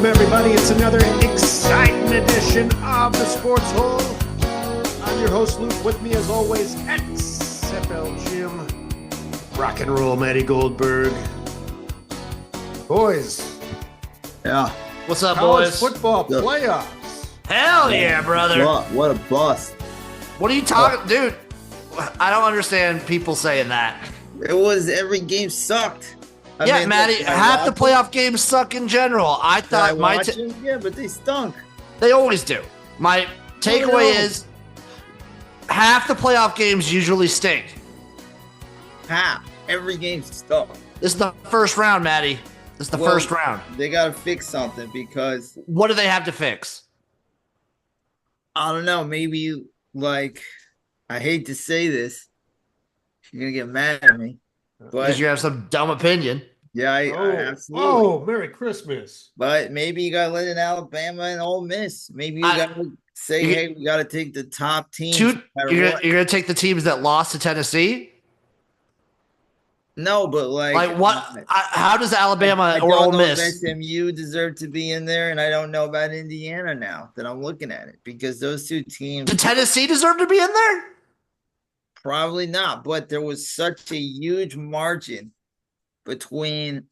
Welcome, everybody. It's another exciting edition of the Sports Hole. I'm your host, Luke. With me, as always, XFL Jim, rock and roll, Matty Goldberg. Boys. Yeah. What's up, College boys? football playoffs. Hell yeah, brother. What a bust. What are you talking, dude? I don't understand people saying that. It was every game sucked. I mean, Matty, half the playoff games suck in general. I thought yeah, but they stunk. They always do. My takeaway is half the playoff games usually stink. Half. Every game stunk. This is the first round, Matty. This is the first round. They got to fix something because... What do they have to fix? I don't know. Maybe, I hate to say this. You're going to get mad at me. Because you have some dumb opinion. Yeah, I absolutely. Oh, Merry Christmas. But maybe you got to let in Alabama and Ole Miss. Maybe you got to say, hey, we got to take the top teams. You're going to take the teams that lost to Tennessee? No, but what? How does Alabama or Ole Miss? SMU deserve to be in there, and I don't know about Indiana now that I'm looking at it because those two teams. Did Tennessee deserve to be in there? Probably not, but there was such a huge margin between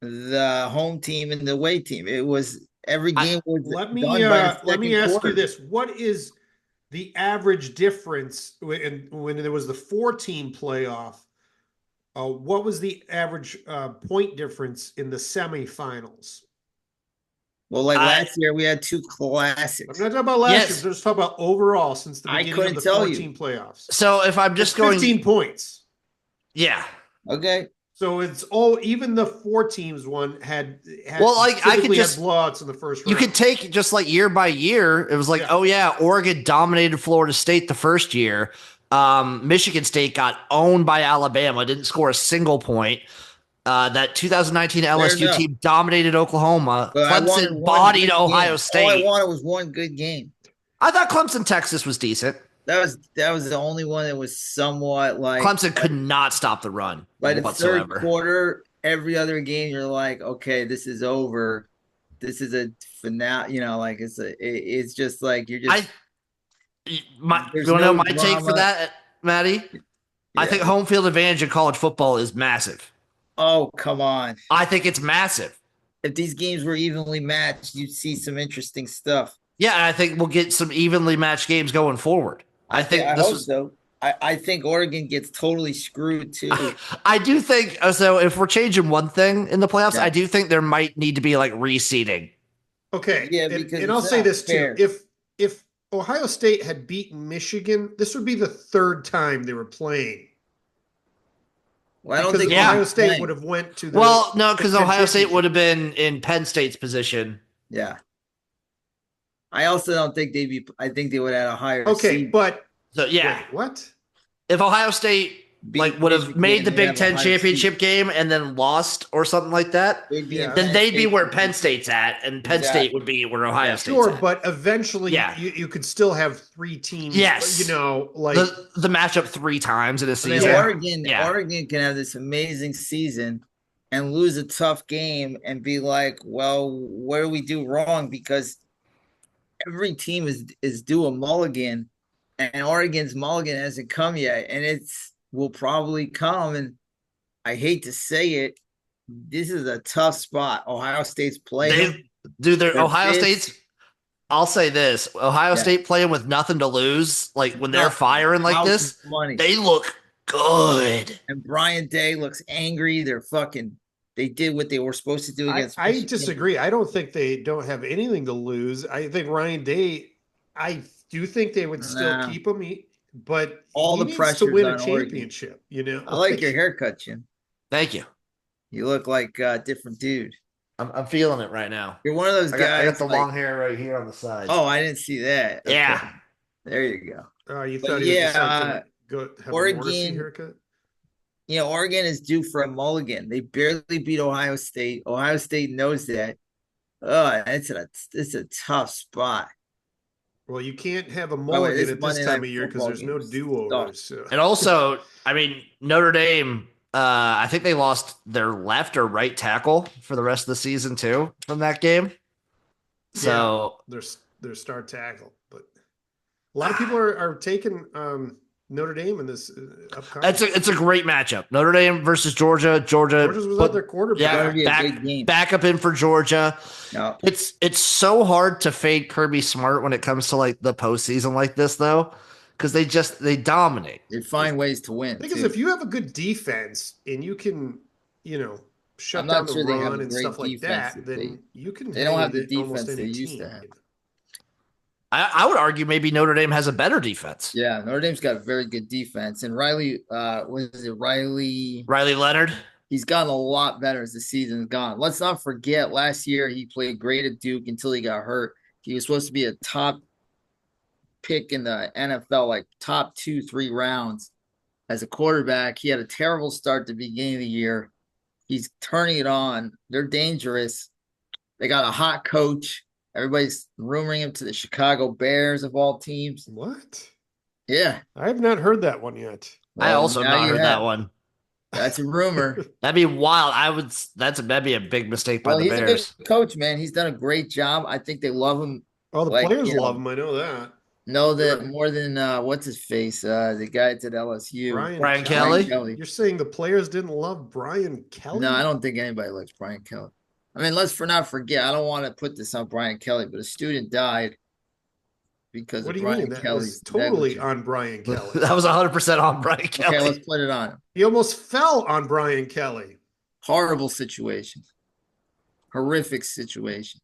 the home team and the away team. It was every game was. Let me ask you this: what is the average difference when there was the 4-team playoff? What was the average point difference in the semifinals? Well, last year we had two classics. I'm not talking about last year. I'm just talking about overall since the beginning of the 4-team playoffs. So if I'm just going 15 points. Yeah. Okay. So it's even the 4 teams had I could just had blowouts in the first round. You could take just year by year. It was Oregon dominated Florida State the first year. Michigan State got owned by Alabama, didn't score a single point. That 2019 LSU team dominated Oklahoma. But Clemson bodied Ohio State. All I wanted was one good game. I thought Clemson, Texas was decent. That was the only one that was somewhat Clemson could not stop the run. By the third quarter, every other game you're like, okay, this is over. This is a finale. It's just like you're just. You want to know my take for that, Matty? Yeah. I think home field advantage in college football is massive. Oh, come on. I think it's massive. If these games were evenly matched, you'd see some interesting stuff. Yeah, and I think we'll get some evenly matched games going forward. I hope so. I think Oregon gets totally screwed too. I do think so. If we're changing one thing in the playoffs, I do think there might need to be reseeding. Okay. Yeah, and I'll say this too. If Ohio State had beaten Michigan, this would be the 3rd time they were playing. Well, I don't think Ohio State would have went to the. Well, no, because Ohio State would have been in Penn State's position. Yeah. I also don't think I think they would have had a higher. Okay, seed. but so yeah, wait, what? If Ohio State would have made the Big Ten championship game and then lost or something like that, then they'd be where Penn State's at, and Penn State would be where Ohio State's at. Sure, but eventually you could still have 3 teams. Yes. The matchup 3 times in a season. Oregon can have this amazing season and lose a tough game and be like, well, what do we do wrong? Because every team is due a mulligan, and Oregon's mulligan hasn't come yet, and will probably come. And I hate to say it, this is a tough spot. Ohio State's playing. Ohio State's. I'll say this: Ohio State playing with nothing to lose, when they're firing like this, they look good. And Brian Day looks angry. They did what they were supposed to do against. I disagree. I don't think they don't have anything to lose. I think Ryan Day. I do think they would still keep him, but all the pressure to win a championship. I like your haircut, Jim. Thank you. You look like a different dude. I'm feeling it right now. You're one of those guys. I got the long hair right here on the side. Oh, I didn't see that. Okay. Yeah. There you go. Oh, you thought he was just go have Oregon, a Morrissey haircut? Oregon is due for a mulligan. They barely beat Ohio State. Ohio State knows that. Oh, it's a tough spot. Well, you can't have a mulligan at this time of year because there's no do-overs. So. And also, Notre Dame, I think they lost their left or right tackle for the rest of the season too from that game. So their star tackle, but a lot of people are taking Notre Dame in this upcoming. it's a great matchup. Notre Dame versus Georgia. Georgia's without their quarterback. Back up in for Georgia. No. It's so hard to fade Kirby Smart when it comes to like the postseason like this though, because they dominate. They find ways to win. Because if you have a good defense and you can, shut down the run and stuff like that, then you can. They don't have the defense they used to have. I would argue maybe Notre Dame has a better defense. Yeah, Notre Dame's got a very good defense. And Riley Leonard? He's gotten a lot better as the season's gone. Let's not forget last year he played great at Duke until he got hurt. He was supposed to be a top pick in the NFL, like top 2-3 rounds as a quarterback. He had a terrible start at the beginning of the year. He's turning it on. They're dangerous. They got a hot coach. Everybody's rumoring him to the Chicago Bears of all teams. What? Yeah. I have not heard that one yet. Well, I also have not heard that one. That's a rumor. That'd be wild. That'd be a big mistake by the Bears. He's a good coach, man. He's done a great job. I think they love him. Oh, the players love him. I know that. Know that more than what's his face? The guy at LSU. Brian Kelly? You're saying the players didn't love Brian Kelly? No, I don't think anybody likes Brian Kelly. I mean, let's not forget. I don't want to put this on Brian Kelly, but a student died because of Brian Kelly. That was totally on Brian Kelly. That was 100% on Brian Kelly. Okay, let's put it on him. He almost fell on Brian Kelly. Horrible situation. Horrific situation.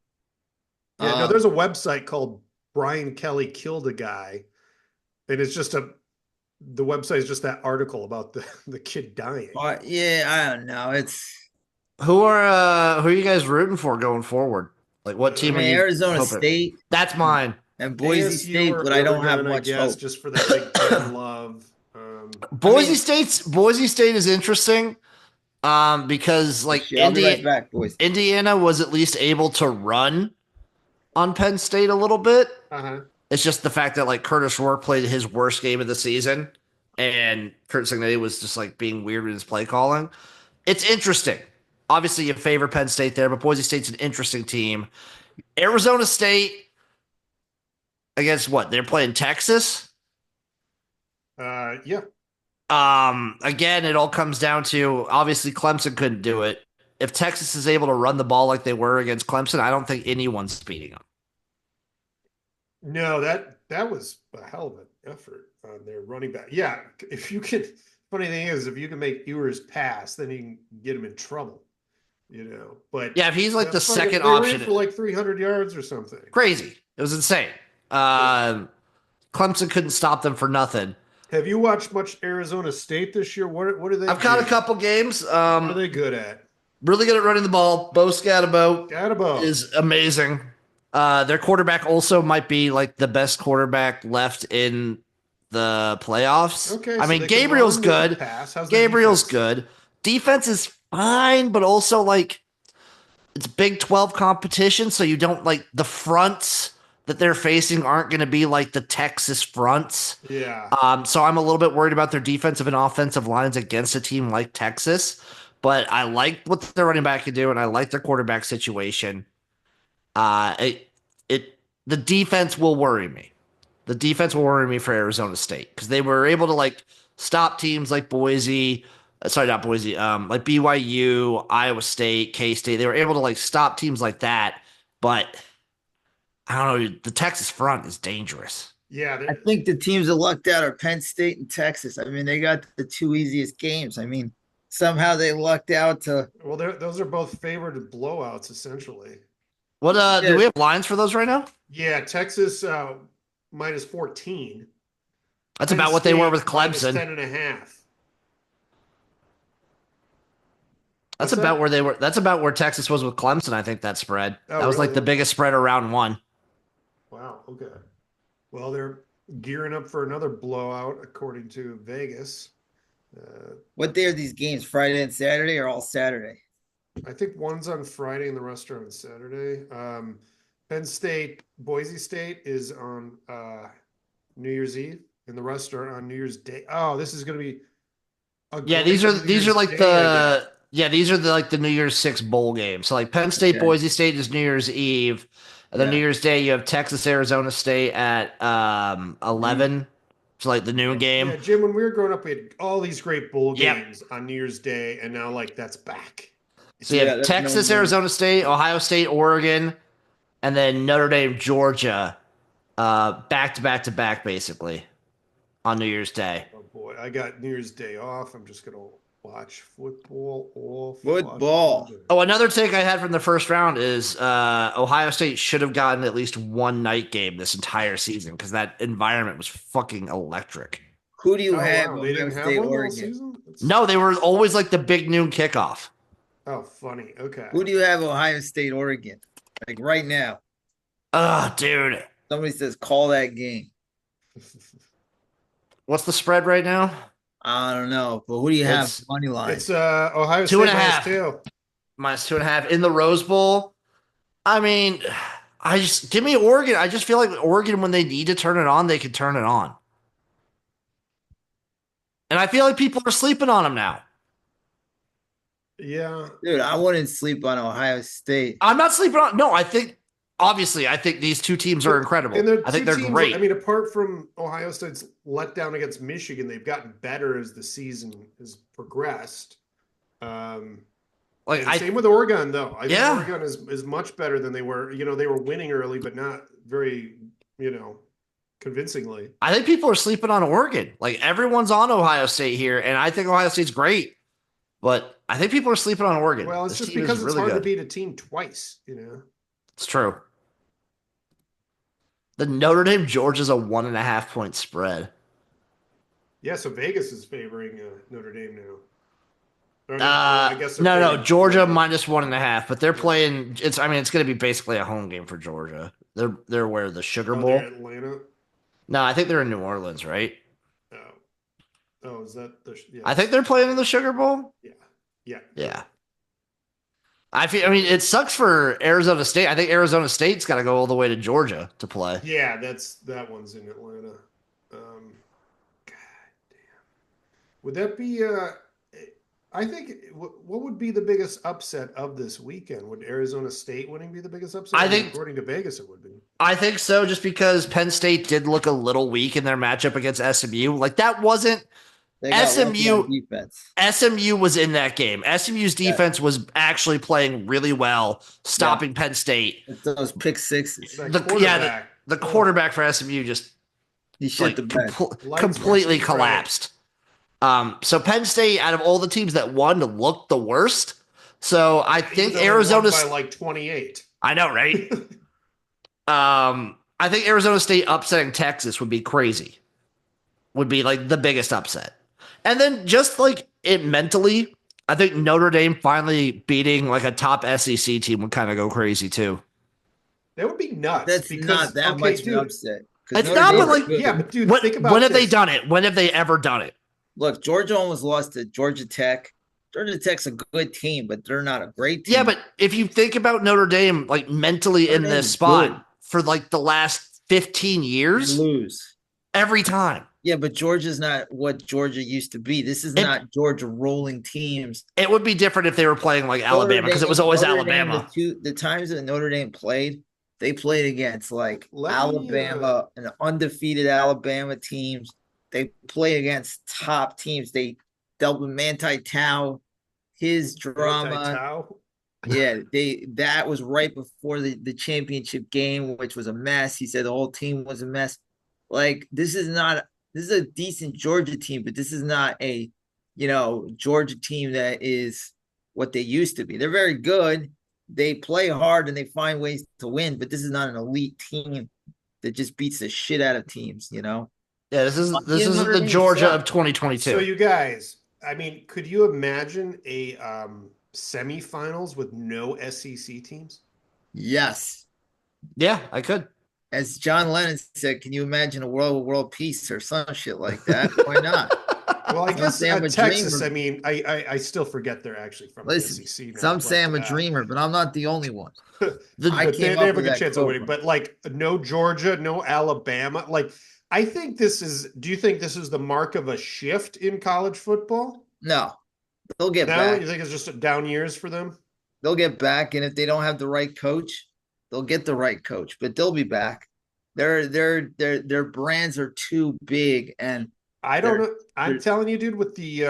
Yeah, no, there's a website called Brian Kelly Killed a Guy, and it's just the website is just that article about the kid dying. Yeah, I don't know. Who are you guys rooting for going forward? Like what team are you? Arizona State. That's mine. And Boise State, but I don't have much hope. Just for the Big Ten love. Boise State is interesting because like Indiana was at least able to run on Penn State a little bit. Uh-huh. It's just the fact that like Curtis Rourke played his worst game of the season, and Kurt Cignetti was just like being weird with his play calling. It's interesting. Obviously, you favor Penn State there, but Boise State's an interesting team. Arizona State against what? They're playing Texas? Yeah. Again, it all comes down to obviously Clemson couldn't do it. If Texas is able to run the ball like they were against Clemson, I don't think anyone's beating them. No, that was a hell of an effort on their running back. Yeah, if you can. Funny thing is, if you can make Ewers pass, then you can get him in trouble. But yeah, if he's like the second option for like 300 yards or something. Crazy. It was insane. Clemson couldn't stop them for nothing. Have you watched much Arizona State this year? What are they? I've caught a couple games. What are they good at? Really good at running the ball. Bo Scatterbo is amazing. Their quarterback also might be like the best quarterback left in the playoffs. Okay, I mean, Gabriel's good. Gabriel's good. Defense is fine, but also like it's Big 12 competition, so you don't like the fronts that they're facing aren't going to be like the Texas fronts. Yeah. So I'm a little bit worried about their defensive and offensive lines against a team like Texas, but I like what their running back can do, and I like their quarterback situation. The defense will worry me. The defense will worry me for Arizona State because they were able to like stop teams like Boise. Sorry, not Boise. Like BYU, Iowa State, K-State. They were able to like stop teams like that, but I don't know. The Texas front is dangerous. Yeah, I think the teams that lucked out are Penn State and Texas. I mean, they got the two easiest games. I mean, somehow they lucked out to. Well, those are both favored blowouts, essentially. What do we have lines for those right now? Yeah, Texas minus 14. That's about what they were with Clemson. 10.5. That's about where they were. That's about where Texas was with Clemson. I think that spread. That was like the biggest spread of round one. Wow. Okay. Well, they're gearing up for another blowout, according to Vegas. What day are these games? Friday and Saturday, or all Saturday? I think one's on Friday and the rest are on Saturday. Penn State, Boise State is on New Year's Eve, and the rest are on New Year's Day. Oh, this is going to be. These are like the New Year's 6 bowl games. So like Penn State, Boise State is New Year's Eve, And then Yeah. New Year's Day, you have Texas, Arizona State at 11. It's like the noon game. Yeah, Jim, when we were growing up, we had all these great bowl Yep. games on New Year's Day, and now like that's back. So you have there's Texas, no more. Arizona State, Ohio State, Oregon, and then Notre Dame, Georgia, back to back to back, basically, on New Year's Day. Oh boy, I got New Year's Day off. I'm just gonna watch football all Football. fucking day. Oh, another take I had from the first round is Ohio State should have gotten at least one night game this entire season because that environment was fucking electric. Who do you Oh, have? wow. They didn't have one all season? No, they were always like the big noon kickoff. Oh, funny. Okay. Who do you have? Ohio State, Oregon. Like right now, Ugh, dude. somebody says call that game. What's the spread right now? I don't know, but who do you have? It's- Money line. It's Ohio State 2.5. -2. Minus 2.5 in the Rose Bowl. I mean, give me Oregon. I just feel like Oregon, when they need to turn it on, they can turn it on. And I feel like people are sleeping on them now. Yeah. Dude, I wouldn't sleep on Ohio State. I'm not sleeping on. No, I think these two teams are incredible. And I think they're teams, great. I mean, apart from Ohio State's letdown against Michigan, they've gotten better as the season has progressed. Same with Oregon, though. I think Oregon is much better than they were. You know, they were winning early, but not very, convincingly. I think people are sleeping on Oregon. Like everyone's on Ohio State here, and I think Ohio State's great. But I think people are sleeping on Oregon. Well, it's This just team is because it's really hard to good. beat a team twice, It's true. The Notre Dame Georgia's a 1.5 point spread. Yeah, so Vegas is favoring Notre Dame now. Or no, I guess they're No, favoring Georgia Georgia. minus 1.5, but they're playing. It's going to be basically a home game for Georgia. They're where the Sugar Oh, Bowl. they're Atlanta. No, I think they're in New Orleans, right? Oh, is that the? Yeah. I think they're playing in the Sugar Bowl. Yeah. Yeah. I mean, it sucks for Arizona State. I think Arizona State's got to go all the way to Georgia to play. Yeah, that one's in Atlanta. God damn. Would that be? I think what would be the biggest upset of this weekend? Would Arizona State winning be the biggest upset? I think, according to Vegas, it would be. I think so, just because Penn State did look a little weak in their matchup against SMU. Like that wasn't. They got lucky on SMU defense. SMU was in that game. SMU's defense was actually playing really well, stopping Penn State. It's those pick sixes. The quarterback for SMU just He shit the bed. completely collapsed. So Penn State, out of all the teams that won, looked the worst. So I think Arizona's by like 28. I know, right? I think Arizona State upsetting Texas would be crazy. Would be like the biggest upset. And then just like it mentally, I think Notre Dame finally beating like a top SEC team would kind of go crazy too. That would be nuts. That's because, not that much of an upset. It's not, but like, yeah, but dude, think about when have this. they done it? When have they ever done it? Look, Georgia almost lost to Georgia Tech. Georgia Tech's a good team, but they're not a great team. Yeah, but if you think about Notre Dame, like mentally in this spot for like the last 15 years, they lose every time. Yeah, but Georgia's not what Georgia used to be. This is not Georgia rolling teams. It would be different if they were playing like Alabama because it was always Alabama. The times that Notre Dame played, they played against like Alabama and undefeated Alabama teams. They played against top teams. They dealt with Manti Te'o, his drama. Yeah, that was right before the championship game, which was a mess. He said the whole team was a mess. Like this is a decent Georgia team, but this is not a Georgia team that is what they used to be. They're very good. They play hard and they find ways to win, but this is not an elite team that just beats the shit out of teams, Yeah, this is the Georgia of 2022. So you guys, I mean, could you imagine a semifinals with no SEC teams? Yes. Yeah, I could. As John Lennon said, can you imagine a world with world peace or some shit like that? Why not? Well, I guess Texas, I mean, I still forget they're actually from the SEC now. Some say I'm a dreamer, but I'm not the only one. They have a good chance of winning, but like no Georgia, no Alabama. Like I think do you think this is the mark of a shift in college football? No. They'll get back. You think it's just down years for them? They'll get back, and if they don't have the right coach, They'll get the right coach, but they'll be back. Their brands are too big, and I don't know. I'm telling you, dude, with the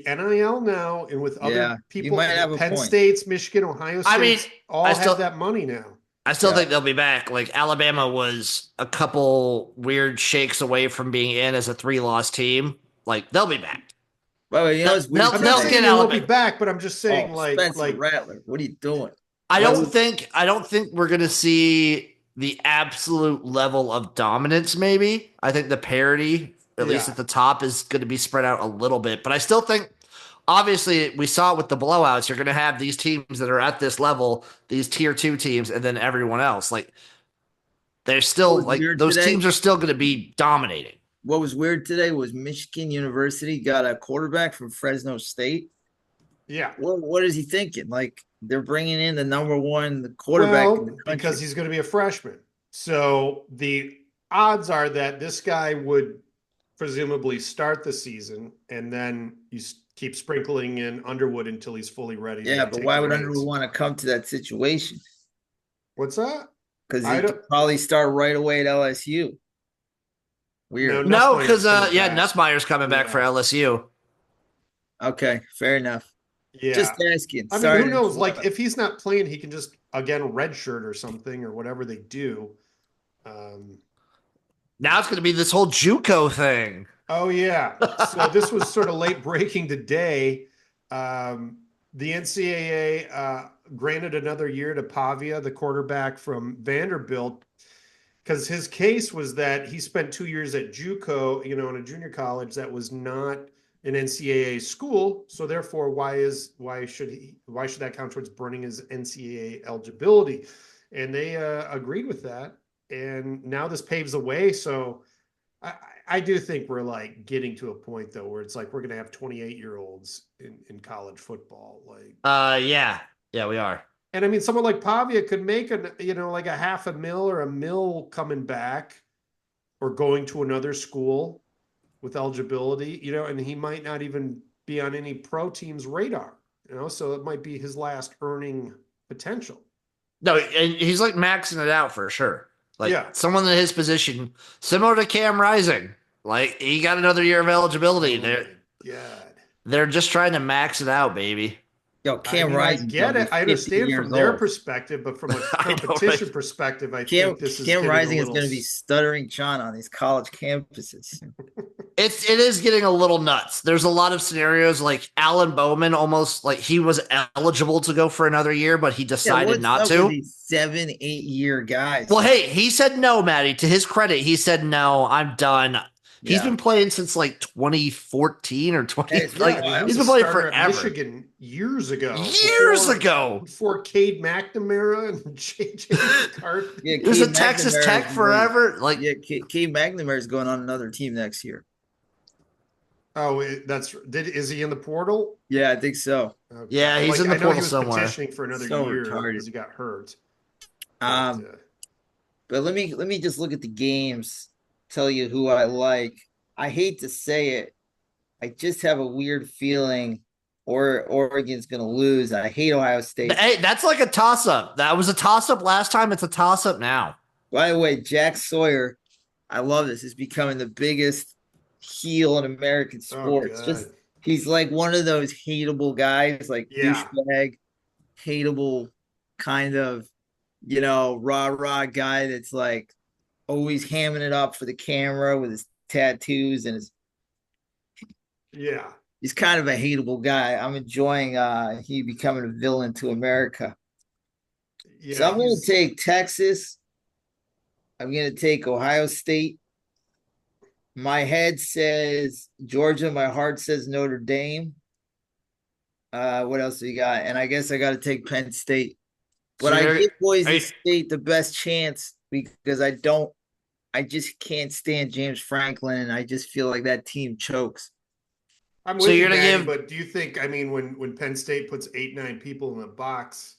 NIL now and with other you might people, have a Penn point. State's, Michigan, Ohio I mean, State's all have that money now. I still think they'll be back. Like Alabama was a couple weird shakes away from being in as a 3-loss team. Like they'll be back. Well, you know, it's weird. I'm not saying they won't be back, but I'm just saying, Spencer Rattler, what are you doing? I don't think we're gonna see the absolute level of dominance. Maybe I think the parity, at least at the top, is going to be spread out a little bit. But I still think, obviously, we saw it with the blowouts. You're going to have these teams that are at this level, these tier 2 teams, and then everyone else. Like they're still like those teams are still going to be dominating. What was weird today was Michigan University got a quarterback from Fresno State. Yeah. What is he thinking? Like they're bringing in the number 1 quarterback in the country. Because he's going to be a freshman. So the odds are that this guy would presumably start the season, and then you keep sprinkling in Underwood until he's fully ready. Yeah, but why would Underwood want to come to that situation? What's that? Because he could probably start right away at LSU. Weird. No, because Nussmeier's coming back for LSU. Okay, fair enough. Yeah. Just asking. I mean, who knows? Like, if he's not playing, he can just, again, redshirt or something or whatever they do. Now it's going to be this whole JUCO thing. Oh, yeah. So this was sort of late breaking today. The NCAA granted another year to Pavia, the quarterback from Vanderbilt, because his case was that he spent 2 years at JUCO, in a junior college that was not an NCAA school. So therefore, why should that count towards burning his NCAA eligibility? And they agreed with that. And now this paves the way. So I do think we're like getting to a point though, where it's like, we're going to have 28-year-olds in college football. Like, yeah, we are. And I mean, someone like Pavia could make like a $500,000 or $1 million coming back or going to another school with eligibility, and he might not even be on any pro team's radar, so it might be his last earning potential. No, and he's like maxing it out for sure. Like someone in his position, similar to Cam Rising, like he got another year of eligibility. They're just trying to max it out, baby. Yo, Cam Rising. I get it. I understand from their perspective, but from a competition perspective, I think this is Cam Rising is going to be stuttering John on these college campuses. It is getting a little nuts. There's a lot of scenarios like Alan Bowman, almost like he was eligible to go for another year, but he decided not to. These 7-8 year guys. Well, hey, he said no, Maddie. To his credit, he said no. I'm done. He's been playing since like 2014 or 20. He's been playing forever. Michigan years ago. Before Cade McNamara and JJ McCarthy. He was at Texas Tech forever. Cade McNamara is going on another team next year. Oh, is he in the portal? Yeah, I think so. Okay. Yeah, he's in the portal somewhere. Petitioning for another year because he got hurt. But let me just look at the games. Tell you who I like. I hate to say it. I just have a weird feeling Oregon's going to lose. I hate Ohio State. Hey, that's like a toss-up. That was a toss-up last time. It's a toss-up now. By the way, Jack Sawyer, I love this, is becoming the biggest heel in American sports. He's like one of those hateable guys, like douchebag, hateable kind of, rah-rah guy that's like, always hamming it up for the camera with his tattoos and he's kind of a hateable guy. I'm enjoying he becoming a villain to America. So I'm going to take Texas. I'm going to take Ohio State. My head says Georgia. My heart says Notre Dame. What else do you got? And I guess I got to take Penn State. But I give Boise State the best chance because I just can't stand James Franklin, and I just feel like that team chokes. I'm with you, Manny, but do you think, when Penn State puts 8-9 people in the box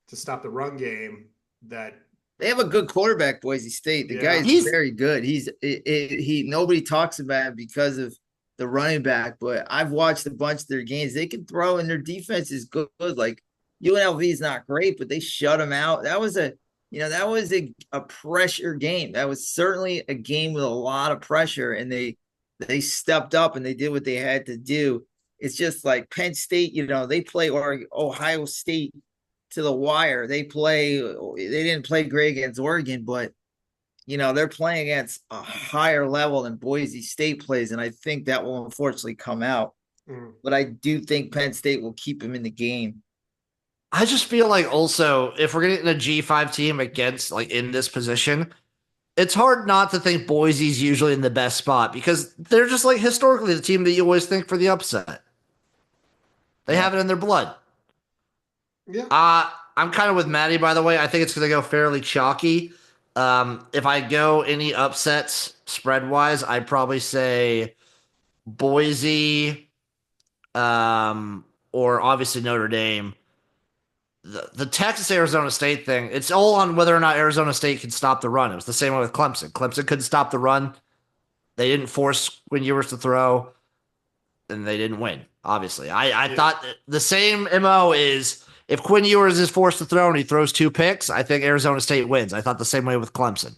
to stop the run game, that they have a good quarterback, Boise State. The guy is very good. He nobody talks about him because of the running back, but I've watched a bunch of their games. They can throw, and their defense is good. Like UNLV is not great, but they shut them out. That was a that was a pressure game. That was certainly a game with a lot of pressure, and they stepped up and they did what they had to do. It's just like Penn State, they play Ohio State to the wire. They didn't play great against Oregon, but they're playing against a higher level than Boise State plays, and I think that will unfortunately come out. But I do think Penn State will keep him in the game. I just feel like also if we're getting a G5 team against like in this position, it's hard not to think Boise's usually in the best spot because they're just like historically the team that you always think for the upset. They have it in their blood. Yeah. I'm kind of with Maddie, by the way. I think it's going to go fairly chalky. If I go any upsets spread-wise, I'd probably say Boise or obviously Notre Dame. The Texas-Arizona State thing, it's all on whether or not Arizona State can stop the run. It was the same way with Clemson. Clemson couldn't stop the run. They didn't force Quinn Ewers to throw, and they didn't win, obviously. I thought the same MO is if Quinn Ewers is forced to throw and he throws 2 picks, I think Arizona State wins. I thought the same way with Clemson.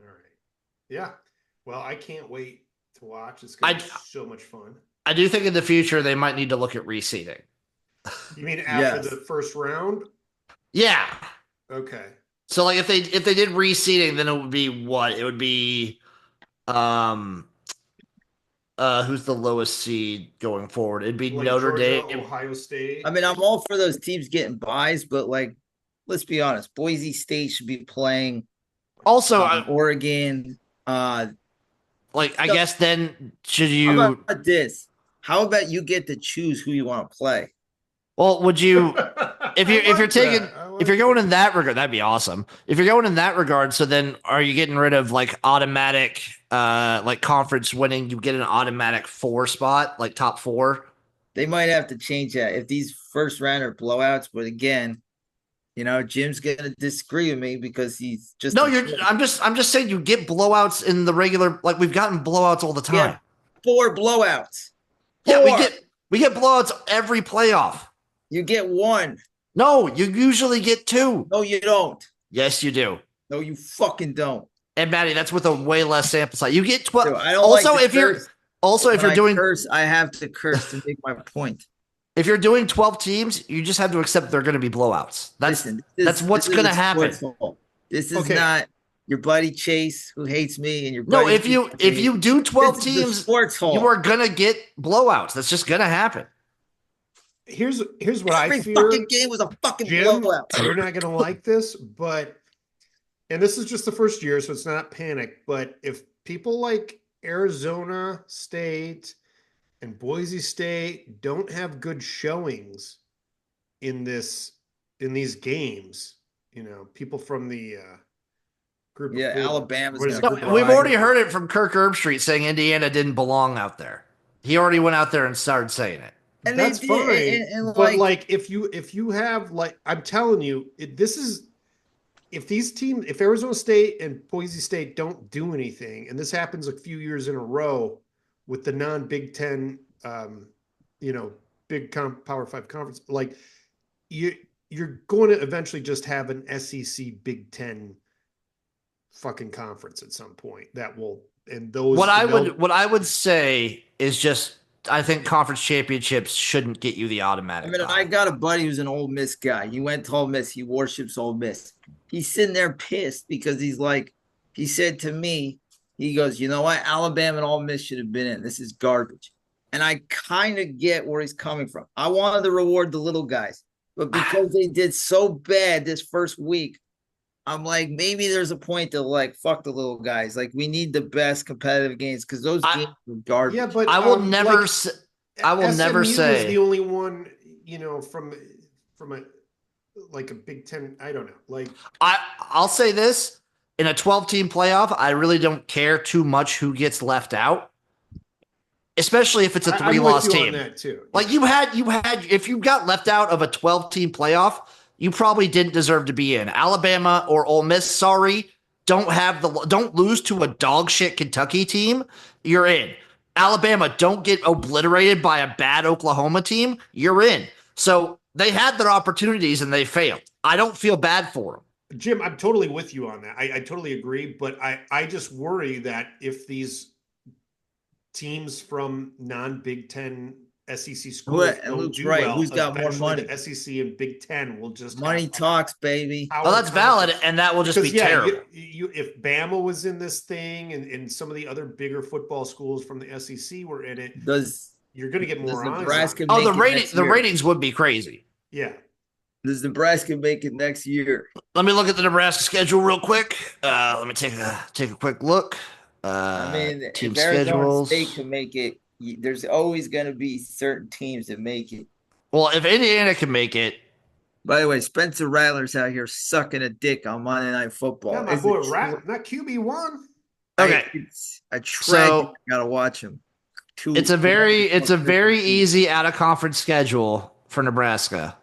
All right. Yeah. Well, I can't wait to watch. It's going to be so much fun. I do think in the future they might need to look at reseeding. You mean after the first round? Yeah. Okay. So like if they did reseeding, then it would be what? It would be who's the lowest seed going forward? It'd be like Notre Dame, Ohio State. I mean, I'm all for those teams getting buys, but like, let's be honest, Boise State should be playing. Also, Oregon. I guess then should you? How about this? How about you get to choose who you want to play? Well, would you? If you're going in that regard, that'd be awesome. If you're going in that regard, so then are you getting rid of like automatic, like conference winning? You get an automatic 4 spot, like top 4. They might have to change that if these first round are blowouts. But again, Jim's gonna disagree with me because he's just I'm just saying you get blowouts in the regular. Like we've gotten blowouts all the time. Yeah, 4 blowouts. 4. Yeah, we get blowouts every playoff. You get 1. No, you usually get 2. No, you don't. Yes, you do. No, you fucking don't. And Maddie, that's with a way less sample size. You get 12. Dude, I don't also, like if curse. If you're doing curse, I have to curse to make my point. If you're doing 12 teams, you just have to accept they're going to be blowouts. That's what's going to happen. This is not your buddy Chase who hates me and your buddy. No, if you do 12 teams, you are going to get blowouts. That's just going to happen. Here's what I fear. Every fucking game was a fucking blowout. You're not going to like this, and this is just the first year, so it's not panic. But if people like Arizona State and Boise State don't have good showings in these games, people from the group. Yeah, Alabama's. We've already heard it from Kirk Herbstreit saying Indiana didn't belong out there. He already went out there and started saying it. And that's fine. But like if you have I'm telling you, if Arizona State and Boise State don't do anything, and this happens a few years in a row with the non-Big Ten, Power 5 conference, like you're going to eventually just have an SEC Big Ten fucking conference at some point that will. And those. What I would say is just. I think conference championships shouldn't get you the automatic. I got a buddy who's an Ole Miss guy. He went to Ole Miss. He worships Ole Miss. He's sitting there pissed because he said to me, he goes, you know what? Alabama and Ole Miss should have been in. This is garbage. And I kind of get where he's coming from. I wanted to reward the little guys, but because they did so bad this first week, I'm like, maybe there's a point to fuck the little guys. Like, we need the best competitive games because those games are garbage. Yeah, but I will never say. Was the only one, from a Big Ten. I don't know. I'll say this: in a 12-team playoff, I really don't care too much who gets left out, especially if it's a 3-loss team. On that too. Like you had, if you got left out of a 12-team playoff. You probably didn't deserve to be in. Alabama or Ole Miss, sorry, don't lose to a dog shit Kentucky team. You're in. Alabama, don't get obliterated by a bad Oklahoma team. You're in. So They had their opportunities and they failed. I don't feel bad for them. Jim, I'm totally with you on that. I totally agree, but I just worry that if these teams from non-Big Ten SEC schools don't Luke's do right. well, Who's got more eventually money? the SEC and Big Ten will just Money talks, baby. Oh, that's valid, and that will just be terrible. If Bama was in this thing and some of the other bigger football schools from the SEC were in it, you're going to get more eyes. Nebraska on it. The ratings would be crazy. Yeah. Does Nebraska make it next year? Let me look at the Nebraska schedule real quick. Let me take a quick look. Team if Arizona schedules. State can make it, there's always going to be certain teams that make it. Well, if Indiana can make it. By the way, Spencer Rattler's out here sucking a dick on Monday Night Football. Yeah, my boy Rattler, not QB1. Okay, it's a tragedy. I gotta watch him. It's a very easy out of conference schedule for Nebraska.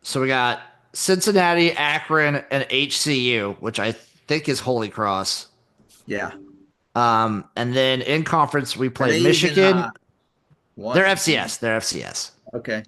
So we got Cincinnati, Akron, and HCU, which I think is Holy Cross. Yeah. And then in conference we play Michigan. They're FCS. They're FCS. Okay.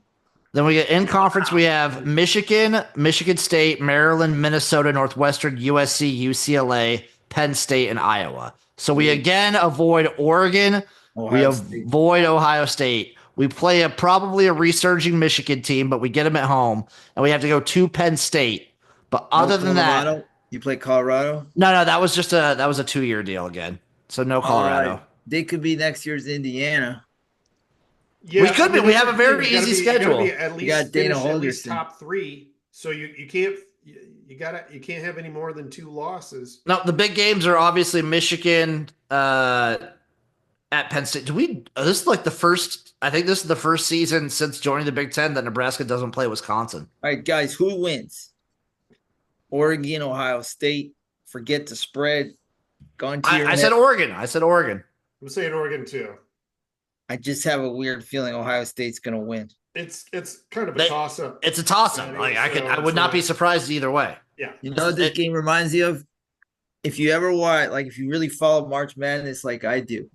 Then we get in conference. We have Michigan, Michigan State, Maryland, Minnesota, Northwestern, USC, UCLA, Penn State, and Iowa. So we again avoid Oregon. Avoid Ohio State. We play probably a resurging Michigan team, but we get them at home, and we have to go to Penn State. But other than that, you play Colorado? No, that was just a 2-year deal again. So no Colorado. They could be next year's Indiana. Yeah, we could be. We have a very easy schedule. You got Dana Holgerson. Top 3, so you can't have any more than 2 losses. No, the big games are obviously Michigan at Penn State. This is like the first. I think this is the first season since joining the Big Ten that Nebraska doesn't play Wisconsin. All right, guys, who wins? Oregon, Ohio State. Forget the spread. I said Oregon. I'm saying Oregon too. I just have a weird feeling Ohio State's going to win. It's kind of a toss-up. It's a toss-up. I would not be surprised either way. Yeah. You know what this game reminds you of? If you ever watch, if you really follow March Madness like I do,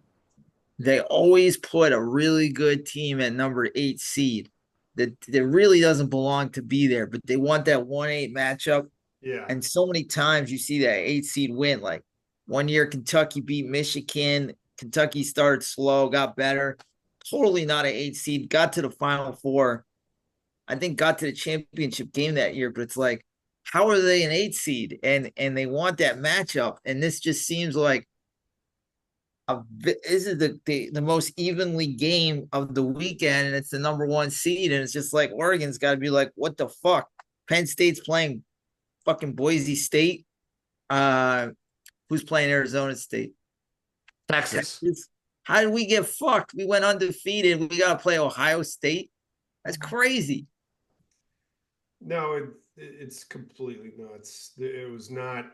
they always put a really good team at number 8 seed that really doesn't belong to be there, but they want that 1-8 matchup. Yeah. And so many times you see that 8 seed win. Like one year Kentucky beat Michigan. Kentucky started slow, got better. Totally not an 8 seed. Got to the Final Four. I think got to the championship game that year, but it's like, how are they an 8 seed? And they want that matchup. And this just seems like this is the most evenly game of the weekend, and it's the number 1 seed. And it's just like Oregon's got to be like, what the fuck? Penn State's playing fucking Boise State. Who's playing Arizona State? Texas. How did we get fucked? We went undefeated. We got to play Ohio State. That's crazy. No, it's completely nuts. It was not.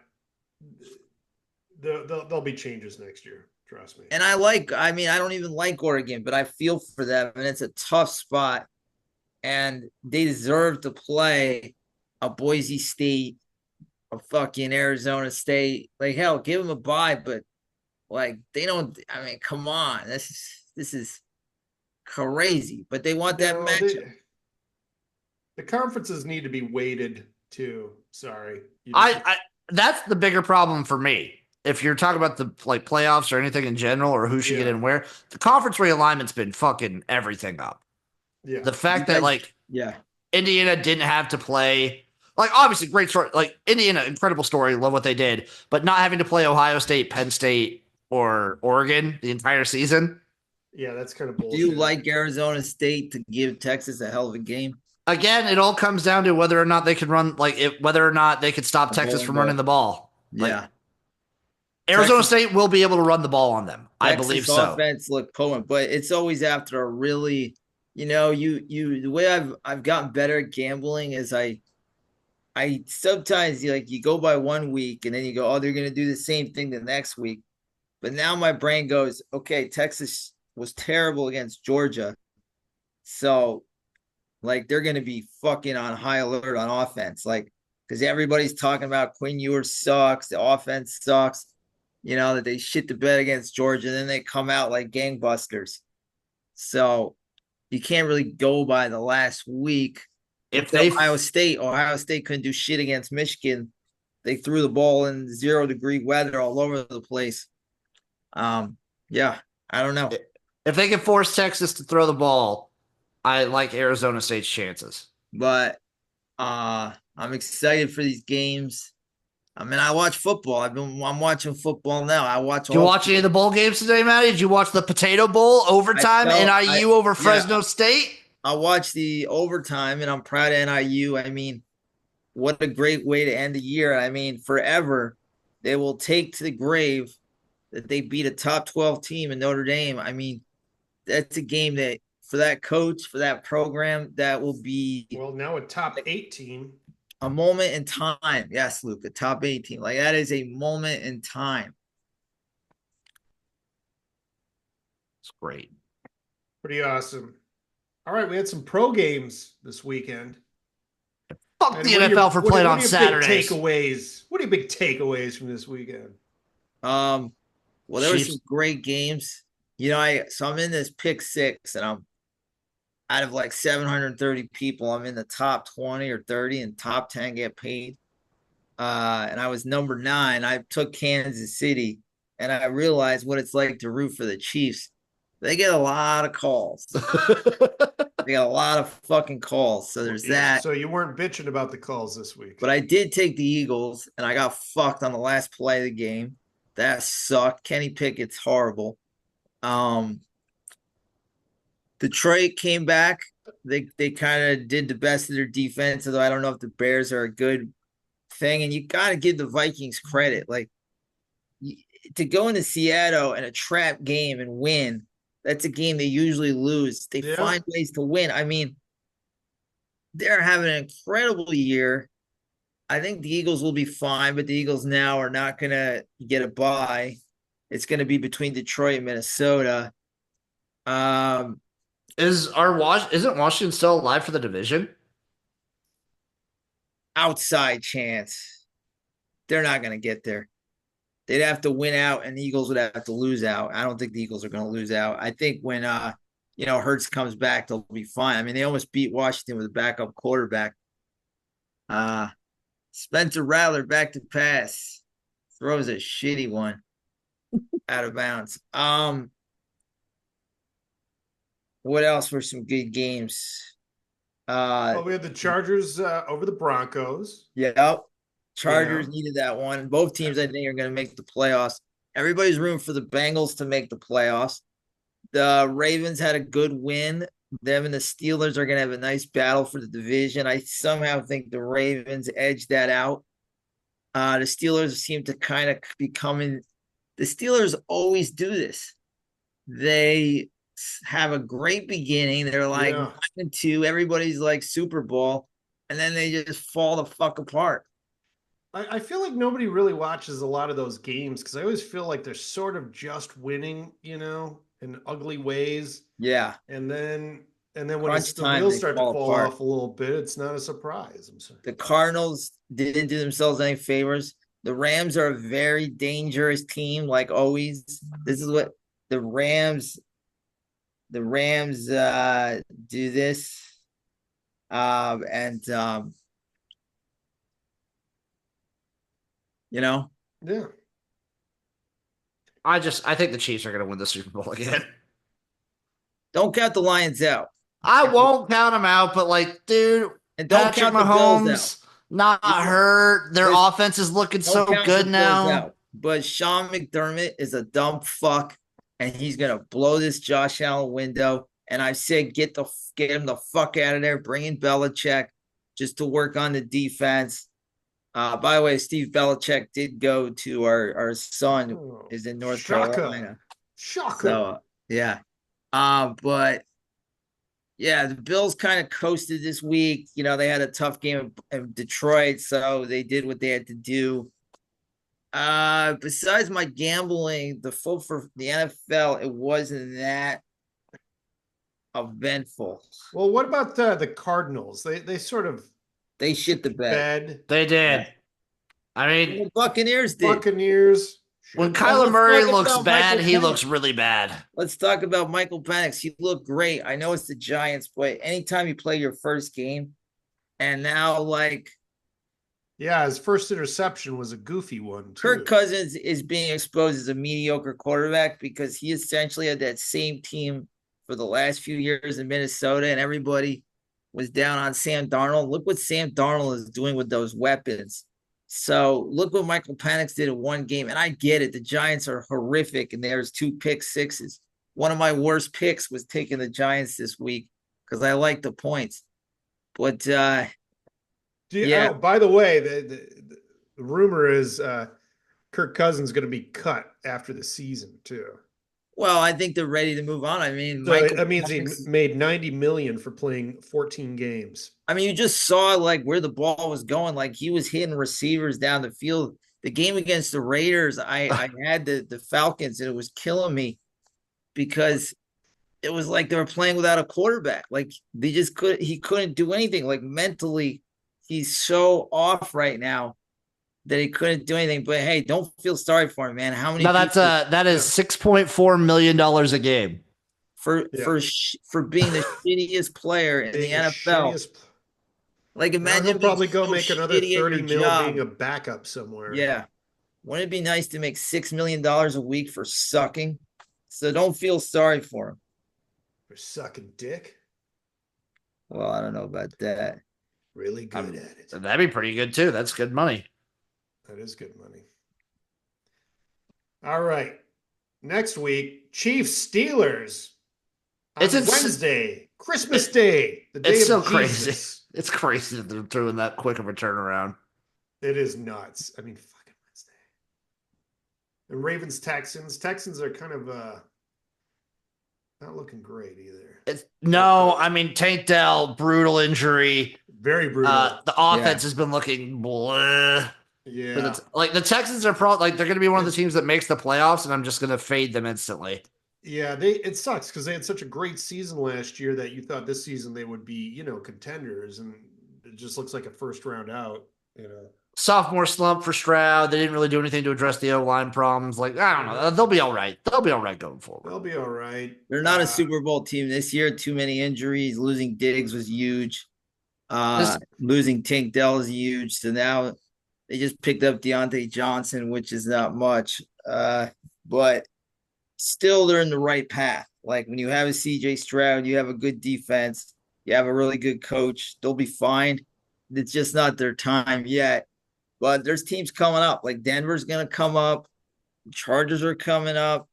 There'll be changes next year. Trust me. And I don't even like Oregon, but I feel for them, and it's a tough spot. And they deserve to play a Boise State, a fucking Arizona State. Like, hell, give them a bye, but they don't. I mean, come on, this is crazy. But they want that matchup. The conferences need to be weighted too. Sorry, that's the bigger problem for me. If you're talking about the playoffs or anything in general, or who should get in where, the conference realignment's been fucking everything up. Yeah, the fact that Indiana didn't have to play. Obviously, great story. Indiana, incredible story. Love what they did, but not having to play Ohio State, Penn State, or Oregon the entire season. Yeah, that's kind of bullshit. Do you like Arizona State to give Texas a hell of a game? Again, it all comes down to whether or not they can run, whether or not they could stop Texas from running the ball. Yeah. Arizona State will be able to run the ball on them. Texas I believe so. Offense look potent, but it's always after a really, the way I've gotten better at gambling is I sometimes you go by 1 week and then you go, oh, they're going to do the same thing the next week. But now my brain goes, okay, Texas was terrible against Georgia. So they're going to be fucking on high alert on offense. Because everybody's talking about Quinn Ewers sucks. The offense sucks. That they shit the bed against Georgia. And then they come out like gangbusters. So, you can't really go by the last week. If Ohio State couldn't do shit against Michigan. They threw the ball in 0-degree weather all over the place. Yeah, I don't know. If they can force Texas to throw the ball, I like Arizona State's chances. But I'm excited for these games. I mean, I watch football. I'm watching football now. Did you watch any of the bowl games today, Matty? Did you watch the Potato Bowl overtime NIU over Fresno State? I watched the overtime, and I'm proud of NIU. I mean, what a great way to end the year. I mean, forever they will take to the grave that they beat a top 12 team in Notre Dame. I mean, that's a game that for that coach, for that program, that will be now a top 8 team. A moment in time. Yes, Luke, a top 18. Like that is a moment in time. It's great. Pretty awesome. All right, we had some pro games this weekend. Fuck the NFL for playing on Saturdays. What are your big takeaways from this weekend? Well, there were some great games. So I'm in this pick 6, and I'm out of like 730 people. I'm in the top 20 or 30, and top 10 get paid. And I was number 9. I took Kansas City, and I realized what it's like to root for the Chiefs. They get a lot of calls. They got a lot of fucking calls. So there's that. So you weren't bitching about the calls this week. But I did take the Eagles, and I got fucked on the last play of the game. That sucked. Kenny Pickett's horrible. Detroit came back. They kind of did the best of their defense, although I don't know if the Bears are a good thing. And you got to give the Vikings credit. Like, to go into Seattle in a trap game and win, that's a game they usually lose. They find ways to win. I mean, they're having an incredible year. I think the Eagles will be fine, but the Eagles now are not going to get a bye. It's going to be between Detroit and Minnesota. Isn't Washington still alive for the division? Outside chance. They're not going to get there. They'd have to win out, and the Eagles would have to lose out. I don't think the Eagles are going to lose out. I think when Hurts comes back, they'll be fine. I mean, they almost beat Washington with a backup quarterback. Spencer Rattler back to pass. Throws a shitty one out of bounds. What else were some good games? We had the Chargers over the Broncos. Yep. Chargers needed that one. Both teams, I think, are going to make the playoffs. Everybody's rooting for the Bengals to make the playoffs. The Ravens had a good win. Them and the Steelers are going to have a nice battle for the division. I somehow think the Ravens edged that out. The Steelers seem to kind of be coming. The Steelers always do this. They have a great beginning. They're like 1-2. Everybody's like Super Bowl. And then they just fall the fuck apart. I feel like nobody really watches a lot of those games because I always feel like they're sort of just winning, in ugly ways. Yeah. And then when the wheels start to fall off a little bit, it's not a surprise. I'm sorry. The Cardinals didn't do themselves any favors. The Rams are a very dangerous team, like always. This is what the Rams do this. Yeah. I think the Chiefs are going to win the Super Bowl again. Don't count the Lions out. I won't count them out, but dude, and don't Patrick count Mahomes not hurt. Their offense is looking so good now. But Sean McDermott is a dumb fuck, and he's gonna blow this Josh Allen window. And I said, get him the fuck out of there. Bring in Belichick just to work on the defense. By the way, Steve Belichick did go to our son is in North Carolina. Shocker. So yeah. But yeah, the Bills kind of coasted this week. They had a tough game in Detroit, so they did what they had to do. Besides my gambling, for the NFL, it wasn't that eventful. Well, what about the Cardinals? They shit the bed. They did. I mean, the Buccaneers did. Buccaneers. When Sure. Kyler let's Murray talk looks about bad, Michael he Penix. looks really bad. Let's talk about Michael Penix. He looked great. I know it's the Giants, but anytime you play your first game, and now like Yeah, his first interception was a goofy one, too. Kirk Cousins is being exposed as a mediocre quarterback because he essentially had that same team for the last few years in Minnesota, and everybody was down on Sam Darnold. Look what Sam Darnold is doing with those weapons. So look what Michael Penix did in one game. And I get it. The Giants are horrific, and there's 2 pick-sixes. One of my worst picks was taking the Giants this week because I like the points. But yeah. Oh, by the way, the rumor is Kirk Cousins going to be cut after the season, too. Well, I think they're ready to move on. I mean, So that means he made $90 million for playing 14 games. I mean, you just saw like where the ball was going. Like he was hitting receivers down the field. The game against the Raiders, I had the Falcons, and it was killing me because it was like they were playing without a quarterback. Like he couldn't do anything. Like mentally, he's so off right now that he couldn't do anything. But hey, don't feel sorry for him, man. How many? No, that is $6.4 million a game for being the shittiest player in the NFL. Like imagine he'll probably go make another 30 mil being a backup somewhere. Yeah. Wouldn't it be nice to make $6 million a week for sucking? So don't feel sorry for him. For sucking dick? Well, I don't know about that. Really good at it. That'd be pretty good too. That's good money. That is good money. All right. Next week, Chiefs Steelers. It's Wednesday, Christmas Day. The day it's so of crazy. Jesus. It's crazy that they're doing that quick of a turnaround. It is nuts. I mean, fucking Wednesday. The Ravens, Texans. Texans are kind of not looking great either. I mean, Tank Dell, brutal injury. Very brutal. The offense has been looking bleh. Yeah. The Texans are probably they're going to be one of the teams that makes the playoffs, and I'm just going to fade them instantly. Yeah, it sucks because they had such a great season last year that you thought this season they would be, contenders, and it just looks like a first round out, Sophomore slump for Stroud. They didn't really do anything to address the O-line problems. I don't know. They'll be all right. They'll be all right going forward. They'll be all right. They're not a Super Bowl team this year. Too many injuries. Losing Diggs was huge. Losing Tank Dell is huge. So now they just picked up Deontay Johnson, which is not much. But still they're in the right path. Like when you have a CJ Stroud, you have a good defense, you have a really good coach, they'll be fine. It's just not their time yet. But there's teams coming up. Like Denver's going to come up. Chargers are coming up.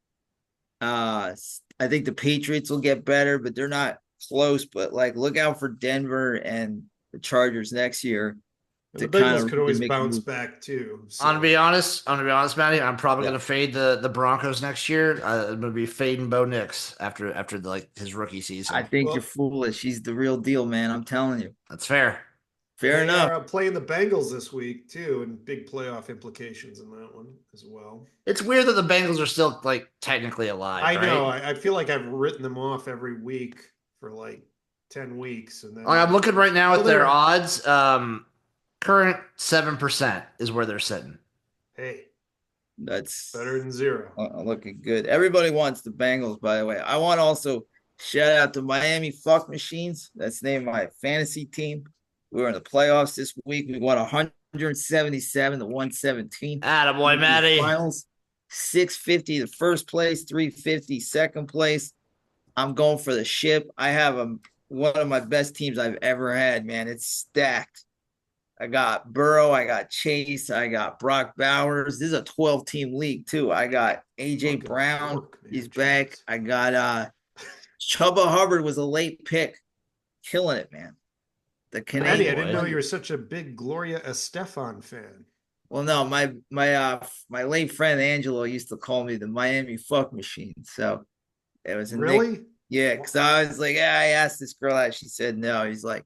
I think the Patriots will get better, but they're not close. But look out for Denver and the Chargers next year. The Bengals could always bounce back too. So. I'm gonna be honest, Matty. I'm probably gonna fade the Broncos next year. I'm gonna be fading Bo Nix after his rookie season. I think you're foolish. He's the real deal, man. I'm telling you. That's fair. Fair enough. They are playing the Bengals this week too, and big playoff implications in that one as well. It's weird that the Bengals are still technically alive. I know. I feel like I've written them off every week for 10 weeks, and then I'm looking right now at their odds. Current 7% is where they're sitting. Hey, that's better than 0. Looking good. Everybody wants the Bengals, by the way. I want to also shout out to Miami Fuck Machines. That's the name of my fantasy team. We were in the playoffs this week. We won 177 to 117. Attaboy, Matty. Finals, 650 the first place, 350 second place. I'm going for the ship. I have one of my best teams I've ever had, man. It's stacked. I got Burrow, I got Chase, I got Brock Bowers. This is a 12-team league, too. I got A.J. Brown. He's back. I got Chuba Hubbard was a late pick. Killing it, man. The Canadian. I didn't know you were such a big Gloria Estefan fan. Well, no, my late friend Angelo used to call me the Miami Fuck Machine. So it was really? Yeah, because I was like, I asked this girl out. She said no. He's like,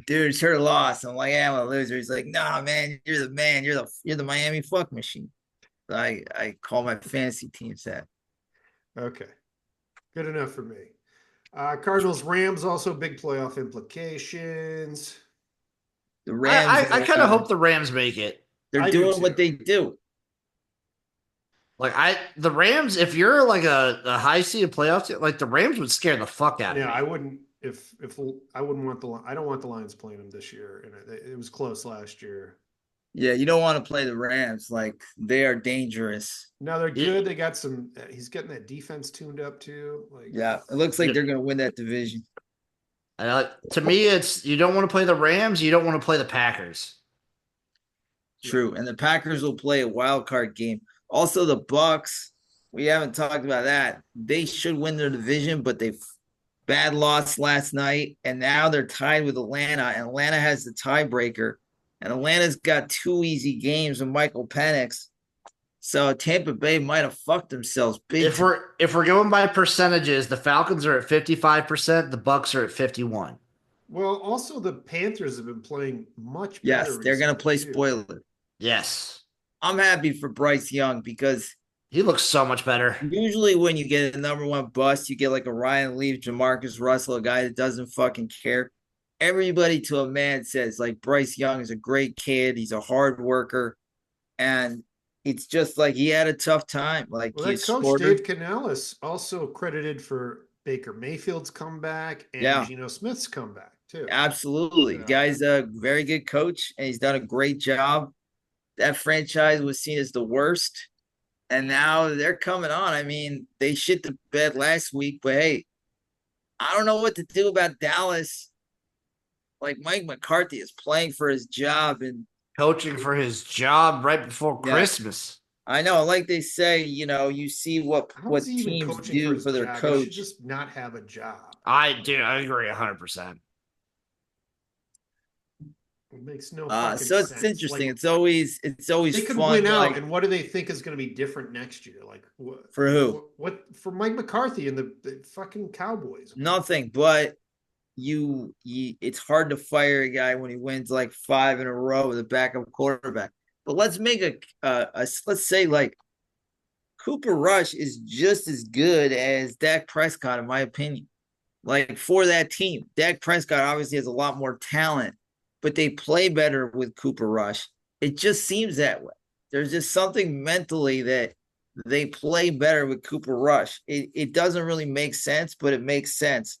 dude, it's her loss. I'm like, I'm a loser. He's like, nah, man, you're the man. You're the Miami Fuck Machine. So I call my fantasy teams that. Okay. Good enough for me. Cardinals, Rams, also big playoff implications. The Rams. I kind of hope the Rams make it. They're doing what they do. The Rams, if you're like a high seed playoff team, like the Rams would scare the fuck out of Yeah, me. I wouldn't if I wouldn't want I don't want the Lions playing them this year, and it was close last year. Yeah, you don't want to play the Rams. Like they are dangerous. No, they're You, good. They got some. He's getting that defense tuned up too. Like, Yeah, it looks like you, they're going to win that division. to me, it's you don't want to play the Rams, you don't want to play the Packers. True, and the Packers will play a wild card game. Also, the Bucks. We haven't talked about that. They should win their division, but they bad loss last night, and now they're tied with Atlanta. And Atlanta has the tiebreaker, and Atlanta's got 2 easy games with Michael Penix. So Tampa Bay might have fucked themselves big. If we're going by percentages, the Falcons are at 55%, the Bucks are at 51. well, also the Panthers have been playing much better. Yes, they're going to play too. spoiler. Yes. I'm happy for Bryce Young because He looks so much better. usually when you get a number one bust, you get like a Ryan Leaf, Jamarcus Russell, a guy that doesn't fucking care. Everybody to a man says like Bryce Young is a great kid. He's a hard worker. And it's just like he had a tough time. Like Well, he's that coach shorter. Dave Canales also credited for Baker Mayfield's comeback and Yeah. Geno Smith's comeback too. Absolutely. Yeah. Guy's a very good coach and he's done a great job. That franchise was seen as the worst. And now they're coming on. I mean, they shit the bed last week, but hey, I don't know what to do about Dallas. Like Mike McCarthy is playing for his job and Coaching for his job right before Yeah. Christmas. I know, like they say, you see what How is he even teams coaching do for their job? He coach. should just not have a job. I agree 100%. It makes no So fucking it's sense. interesting. Like, it's always they could fun. win out, like, and what do they think is going to be different next year? Like for who? What for Mike McCarthy and the fucking Cowboys? Nothing, but you it's hard to fire a guy when he wins like 5 in a row with a backup quarterback. But let's make let's say like Cooper Rush is just as good as Dak Prescott, in my opinion. Like for that team, Dak Prescott obviously has a lot more talent, but they play better with Cooper Rush. It just seems that way. There's just something mentally that they play better with Cooper Rush. It doesn't really make sense, but it makes sense.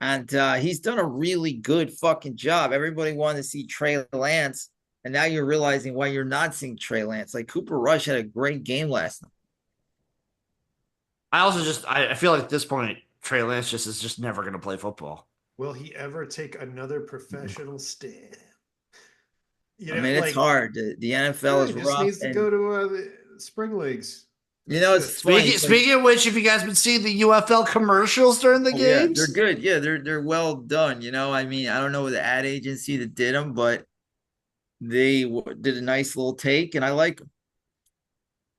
And he's done a really good fucking job. Everybody wanted to see Trey Lance, and now you're realizing why you're not seeing Trey Lance. Like Cooper Rush had a great game last night. I also I feel like at this point, Trey Lance is just never going to play football. Will he ever take another professional stand? I mean, it's hard. The NFL is just rough. Needs to go to the spring leagues. It's funny. Speaking of which, if you guys been seeing the UFL commercials during the games, yeah, they're good. Yeah, they're well done. I mean, I don't know the ad agency that did them, but they did a nice little take, and I like them.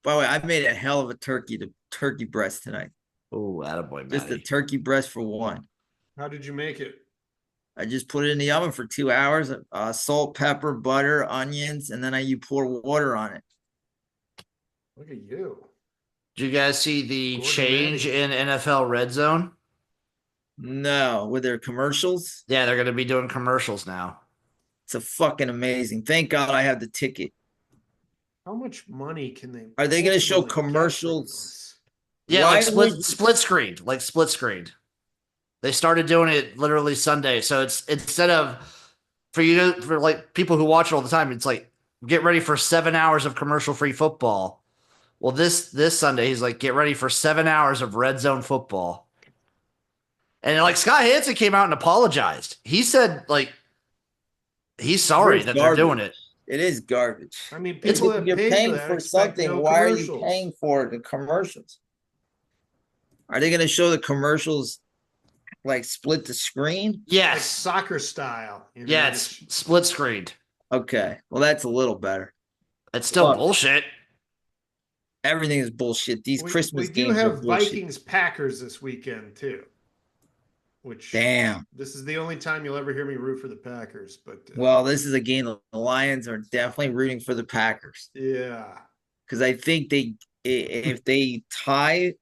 By the way, I made a hell of a turkey breast tonight. Oh, attaboy, Matty. Just a turkey breast for one. How did you make it? I just put it in the oven for 2 hours. Salt, pepper, butter, onions, and then you pour water on it. Look at you. Did you guys see the Gordon change Ramsay. in NFL Red Zone? No, with their commercials. Yeah, they're going to be doing commercials now. It's a fucking amazing. Thank God I have the ticket. How much money can they? Are they going to show ultimately get from commercials? this? Yeah, Why like split screened, like split screened. They started doing it literally Sunday, so it's instead of for like people who watch it all the time, it's like get ready for 7 hours of commercial free football. Well, this Sunday he's like get ready for 7 hours of red zone football. And like Scott Hansen came out and apologized. He said like he's sorry that they're doing it. It is garbage. I mean, people that you're pay paying for, for something. no Why are you paying for the commercials? Are they going to show the commercials like split the screen? Yes, like soccer style. Yeah, it's split screened. Okay, well that's a little better. It's still bullshit. Everything is bullshit. These Christmas games. We do have Vikings Packers this weekend too. Which damn, this is the only time you'll ever hear me root for the Packers. But well, this is a game the Lions are definitely rooting for the Packers. Yeah, because I think if they tie,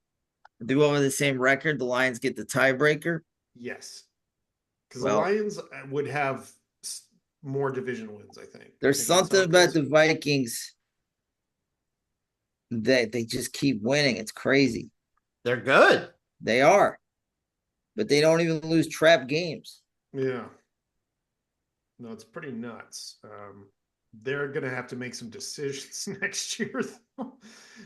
they will have the same record. The Lions get the tiebreaker. Yes, because the Lions would have more division wins. I think there's something about the Vikings. They just keep winning. It's crazy. They're good. They are, but they don't even lose trap games. Yeah. No, it's pretty nuts. They're going to have to make some decisions next year, though.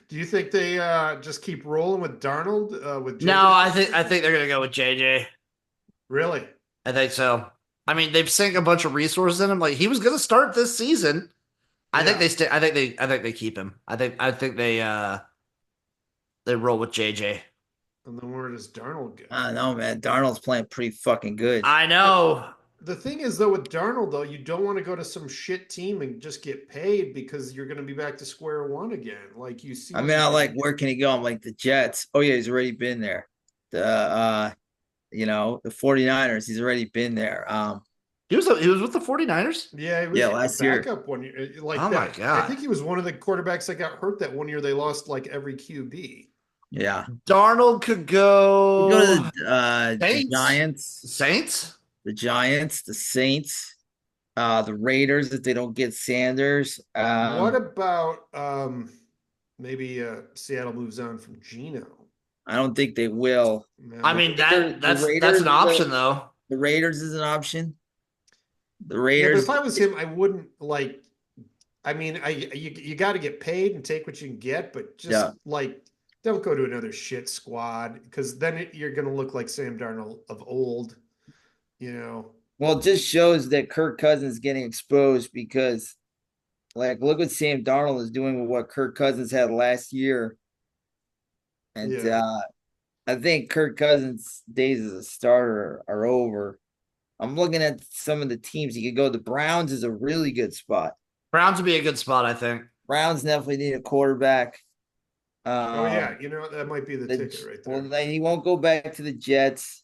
Do you think they just keep rolling with Darnold? With JJ? No, I think they're gonna go with JJ. Really? I think so. I mean, they've sank a bunch of resources in him. Like he was gonna start this season. I think Yeah. they stay. I think they keep him. I think they roll with JJ. And then where does Darnold go? I don't know, man. Darnold's playing pretty fucking good. I know. The thing is, though, with Darnold, though, you don't want to go to some shit team and just get paid because you're going to be back to square one again. Like you see. I mean, I like where can he go? I'm like the Jets. Oh yeah, he's already been there. The the 49ers, he's already been there. He was with the 49ers? Yeah, he was Yeah, the last year. backup one year. Like Oh my that. God. I think he was one of the quarterbacks that got hurt that one year. They lost like every QB. Yeah. Darnold could You go go to the Saints? Giants, Saints? the Saints, the Raiders if they don't get Sanders. What about maybe Seattle moves on from Geno? I don't think they will. Man, I mean The that's Raiders an are- option though. The Raiders is an option. The yeah, but Raiders. if I was him, I wouldn't like. I mean, you got to get paid and take what you can get, but just Yeah. like don't go to another shit squad because then you're going to look like Sam Darnold of old. You know. Well, it just shows that Kirk Cousins is getting exposed because, like, look what Sam Darnold is doing with what Kirk Cousins had last year. And Yeah. I think Kirk Cousins' days as a starter are over. I'm looking at some of the teams he could go. The Browns is a really good spot. Browns would be a good spot, I think. Browns definitely need a quarterback. Oh yeah, that might be the ticket right there. Well, he won't go back to the Jets.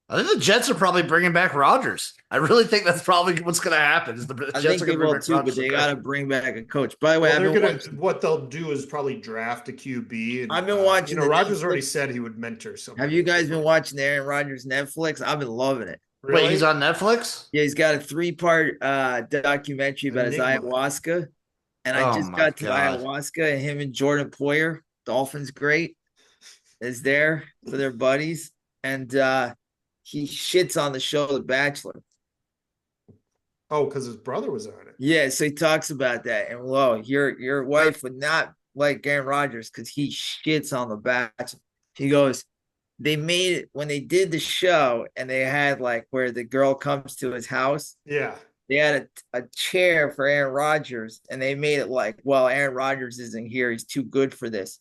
I think the Jets are probably bringing back Rodgers. I really think that's probably what's going to happen. Is the I Jets think are they going to bring will back too, Rodgers? but they got to bring back a coach. By the way, Well, what they'll do is probably draft a QB. And, I've been watching. Rodgers already said he would mentor somebody. Have you guys been watching the Aaron Rodgers Netflix? I've been loving it. Really? Wait, he's on Netflix? Yeah, he's got a 3-part documentary about his Enigma. ayahuasca. And I Oh just my got to God. ayahuasca, and him and Jordan Poyer, Dolphins great, is there for their buddies. And he shits on the show The Bachelor. Oh, because his brother was on it. Yeah, so he talks about that. And whoa, your wife would not like Aaron Rodgers because he shits on The Bachelor. He goes, they made it when they did the show, and they had like where the girl comes to his house. Yeah. They had a chair for Aaron Rodgers, and they made it like, well, Aaron Rodgers isn't here. He's too good for this.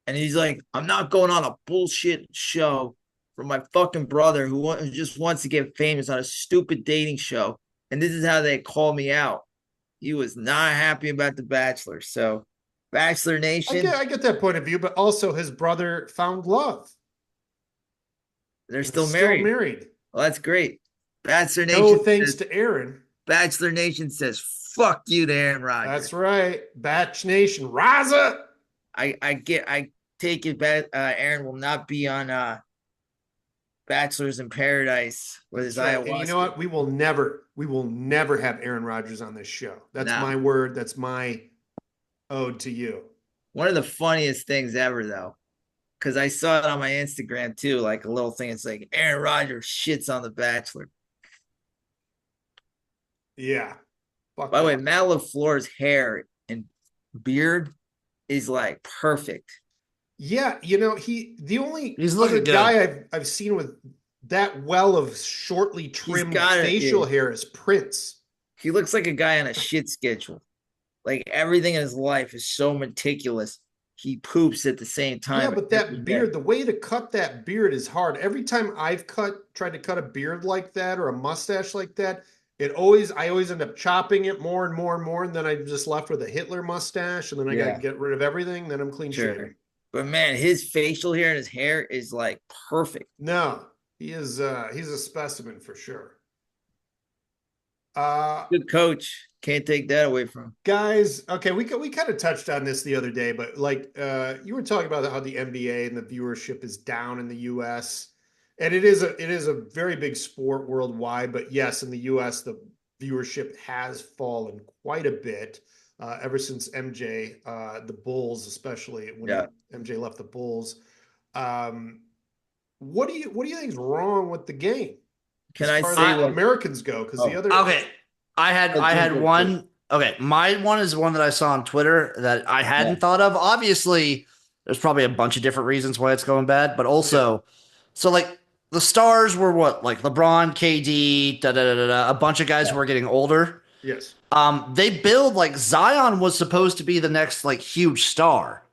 And he's like, I'm not going on a bullshit show for my fucking brother who just wants to get famous on a stupid dating show. And this is how they call me out. He was not happy about The Bachelor. So, Bachelor Nation. I get that point of view, but also his brother found love. They're still married. Well, that's great. Bachelor Nation. No thanks to Aaron. Bachelor Nation says, fuck you to Aaron Rodgers. That's right. Batch Nation, rise up. I take it back. Aaron will not be on Bachelors in Paradise with his ayahuasca. And you know what? We will never have Aaron Rodgers on this show. That's my word. That's my ode to you. One of the funniest things ever, though, because I saw it on my Instagram too, like a little thing. It's like Aaron Rodgers shits on The Bachelor. Yeah. By the way, Matt LaFleur's hair and beard is like perfect. Yeah, the only He's other looking guy I've seen with that well of shortly trimmed facial hair is Prince. He looks like a guy on a shit schedule. Like everything in his life is so meticulous. He poops at the same time. Yeah, but that beard, the way to cut that beard is hard. Every time I've tried to cut a beard like that or a mustache like that, I always end up chopping it more and more and more, and then I'm just left with a Hitler mustache, and then I gotta get rid of everything. Then I'm clean shaven. But man, his facial hair and his hair is like perfect. No, he's a specimen for sure. Good coach. Can't take that away from him. Guys, okay, we kind of touched on this the other day, but like you were talking about how the NBA and the viewership is down in the US. And it is a very big sport worldwide, but yes, in the US the viewership has fallen quite a bit. ever since MJ, the Bulls, especially when Yeah. MJ left the Bulls. Um, what do you think is wrong with the game Can as I far as say I, what? Americans go? Because the Oh, other, okay. I had one. Okay, my one is one that I saw on Twitter that I Yeah. hadn't thought of. Obviously, there's probably a bunch of different reasons why it's going bad, but also, so like the stars were what, like LeBron, KD, a bunch of guys Yeah. who were getting older. yes, They build like Zion was supposed to be the next like huge star,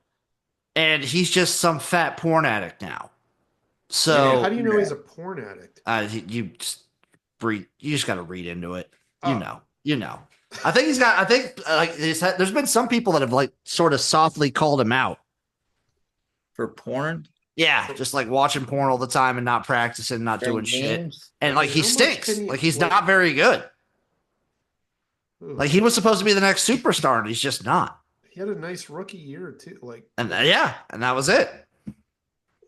and he's just some fat porn addict now. how So do you know he's a porn addict? you just read, you just got to read into it. Oh, You know. I think he's got. I think like there's been some people that have like sort of softly called him out. For porn Yeah, just like watching porn all the time and not practicing, not during doing shit, games. and I like mean, he how much can stinks. you Like he's like? not very good. Ugh. Like he was supposed to be the next superstar, and he's just not. He had a nice rookie year too. Like, And yeah, and that was it.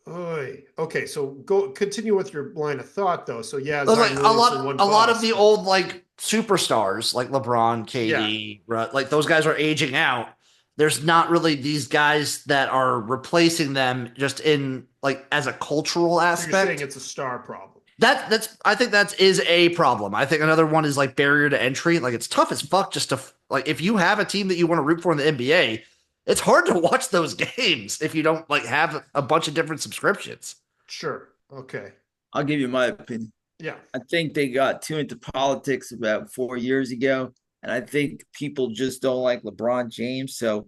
oy. Okay, so go continue with your line of thought though. So yeah, It was like Zion Williamson one a lot of bust, the but old like superstars, like LeBron, yeah, KD, like those guys are aging out. There's not really these guys that are replacing them just in like as a cultural so you're saying aspect. it's a star problem. That's I think that is a problem. I think another one is like barrier to entry. Like it's tough as fuck just to like if you have a team that you want to root for in the NBA, it's hard to watch those games if you don't like have a bunch of different subscriptions. Sure. Okay. I'll give you my opinion. Yeah. I think they got too into politics about 4 years ago, and I think people just don't like LeBron James, so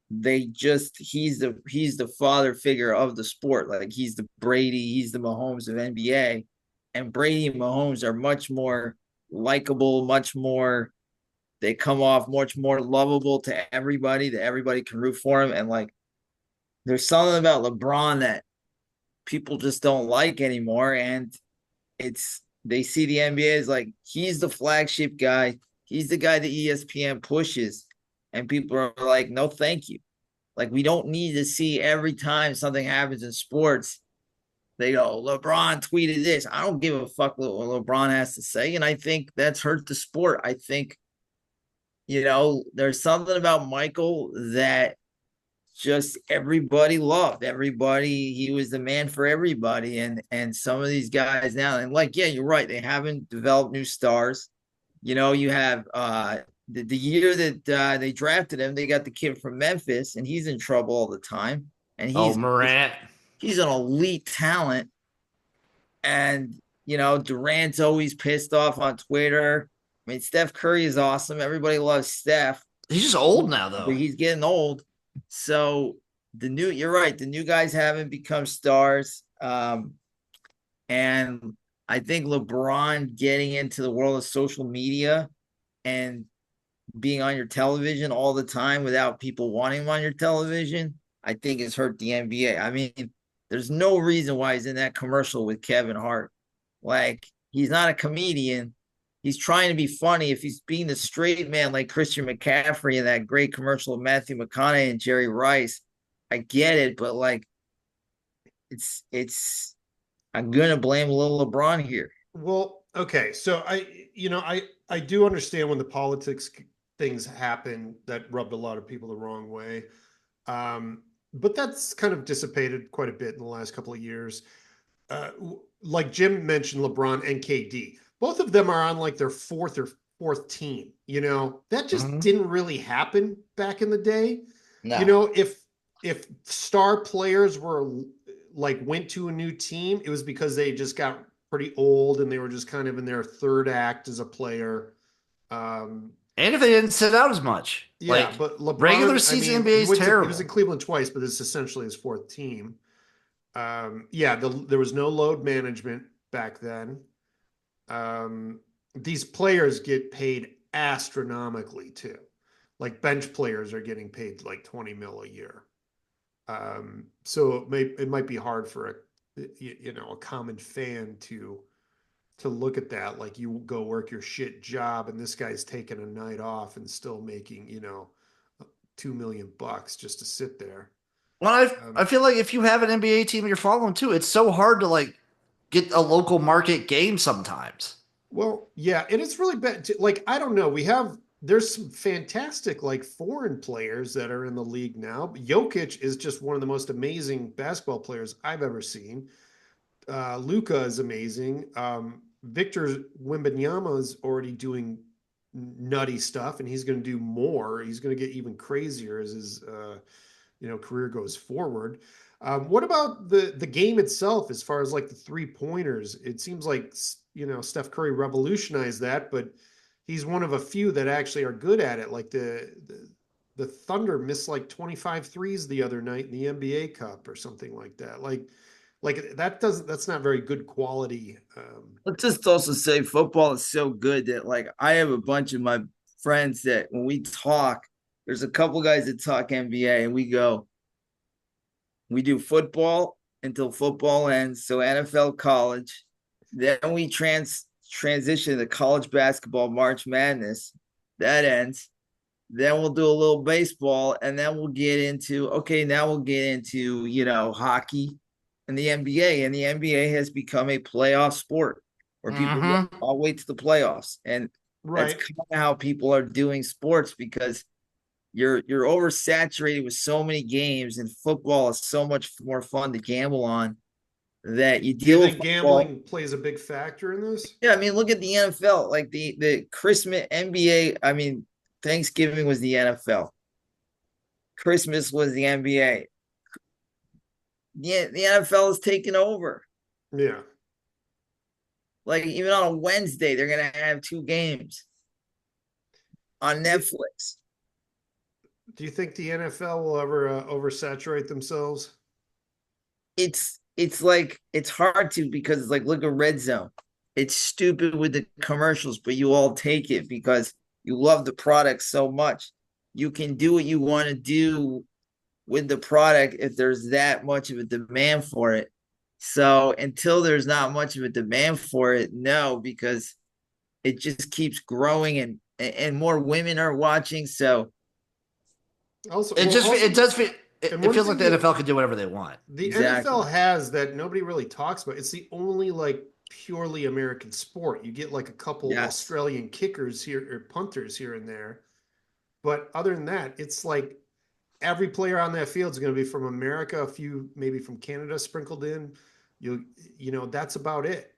they just he's the father figure of the sport. Like he's the Brady, he's the Mahomes of NBA, and Brady and Mahomes are much more likable, much more. They come off much more lovable to everybody. That everybody can root for him, and like there's something about LeBron that people just don't like anymore, and it's they see the NBA as like he's the flagship guy. He's the guy that ESPN pushes, and people are like, no, thank you. Like we don't need to see every time something happens in sports. They go, LeBron tweeted this. I don't give a fuck what LeBron has to say, and I think that's hurt the sport. I think there's something about Michael that just everybody loved. Everybody, he was the man for everybody. And some of these guys now, and like, yeah, you're right, they haven't developed new stars. You have the year that they drafted him, they got the kid from Memphis, and he's in trouble all the time. And Oh, Morant. he's an elite talent. And Durant's always pissed off on Twitter. I mean, Steph Curry is awesome. Everybody loves Steph, He's just old now but though. he's getting old. So you're right. The new guys haven't become stars. And I think LeBron getting into the world of social media and being on your television all the time without people wanting him on your television, I think has hurt the NBA. I mean, there's no reason why he's in that commercial with Kevin Hart. Like, he's not a comedian. He's trying to be funny. If he's being the straight man like Christian McCaffrey in that great commercial of Matthew McConaughey and Jerry Rice, I get it, but like it's I'm gonna blame little LeBron here. Well, okay. So I do understand when the politics things happen that rubbed a lot of people the wrong way. But that's kind of dissipated quite a bit in the last couple of years. Like Jim mentioned, LeBron and KD, both of them are on like their fourth team. That just didn't really happen back in the day. No. If star players were like went to a new team, it was because they just got pretty old and they were just kind of in their third act as a player. And if they didn't sit out as much. Yeah, like, but LeBron, regular season NBA is terrible. He was in Cleveland twice, but it's essentially his fourth team. There was no load management back then. These players get paid astronomically too. Like bench players are getting paid like 20 mil a year. So it might be hard for a common fan to look at that. Like you go work your shit job and this guy's taking a night off and still making, $2 million just to sit there. Well, I feel like if you have an NBA team you're following too, it's so hard to like get a local market game sometimes. Well, yeah, and it's really bad. Like, I don't know. We have there's some fantastic like foreign players that are in the league now. Jokic is just one of the most amazing basketball players I've ever seen. Luca is amazing. Victor Wembanyama is already doing nutty stuff, and he's going to do more. He's going to get even crazier as his career goes forward. What about the game itself, as far as like the 3-pointers? It seems like Steph Curry revolutionized that, but he's one of a few that actually are good at it. Like the Thunder missed like 25 threes the other night in the NBA Cup or something like that. Like that's not very good quality. Let's just also say football is so good that like I have a bunch of my friends that when we talk, there's a couple guys that talk NBA and we do football until football ends. So NFL, college, then we transition to college basketball, March Madness. That ends. Then we'll do a little baseball, and then we'll get into hockey and the NBA. And the NBA has become a playoff sport where people all wait to the playoffs. And that's kind of how people are doing sports because you're oversaturated with so many games, and football is so much more fun to gamble on that you Do you deal think with gambling plays a big factor in this? Yeah, I mean, look at the NFL, like the Christmas NBA. I mean, Thanksgiving was the NFL. Christmas was the NBA. Yeah, the NFL is taking over. Yeah. Like even on a Wednesday, they're gonna have 2 games on Netflix. Do you think the NFL will ever oversaturate themselves? It's like it's hard to because it's like look at Red Zone. It's stupid with the commercials, but you all take it because you love the product so much. You can do what you want to do with the product if there's that much of a demand for it. So until there's not much of a demand for it, no, because it just keeps growing and more women are watching. So Also, it feels like the NFL can do whatever they want. The NFL has that nobody really talks about. It's the only like purely American sport. You get like a couple Australian kickers here or punters here and there. But other than that, it's like every player on that field is going to be from America, a few maybe from Canada sprinkled in. That's about it.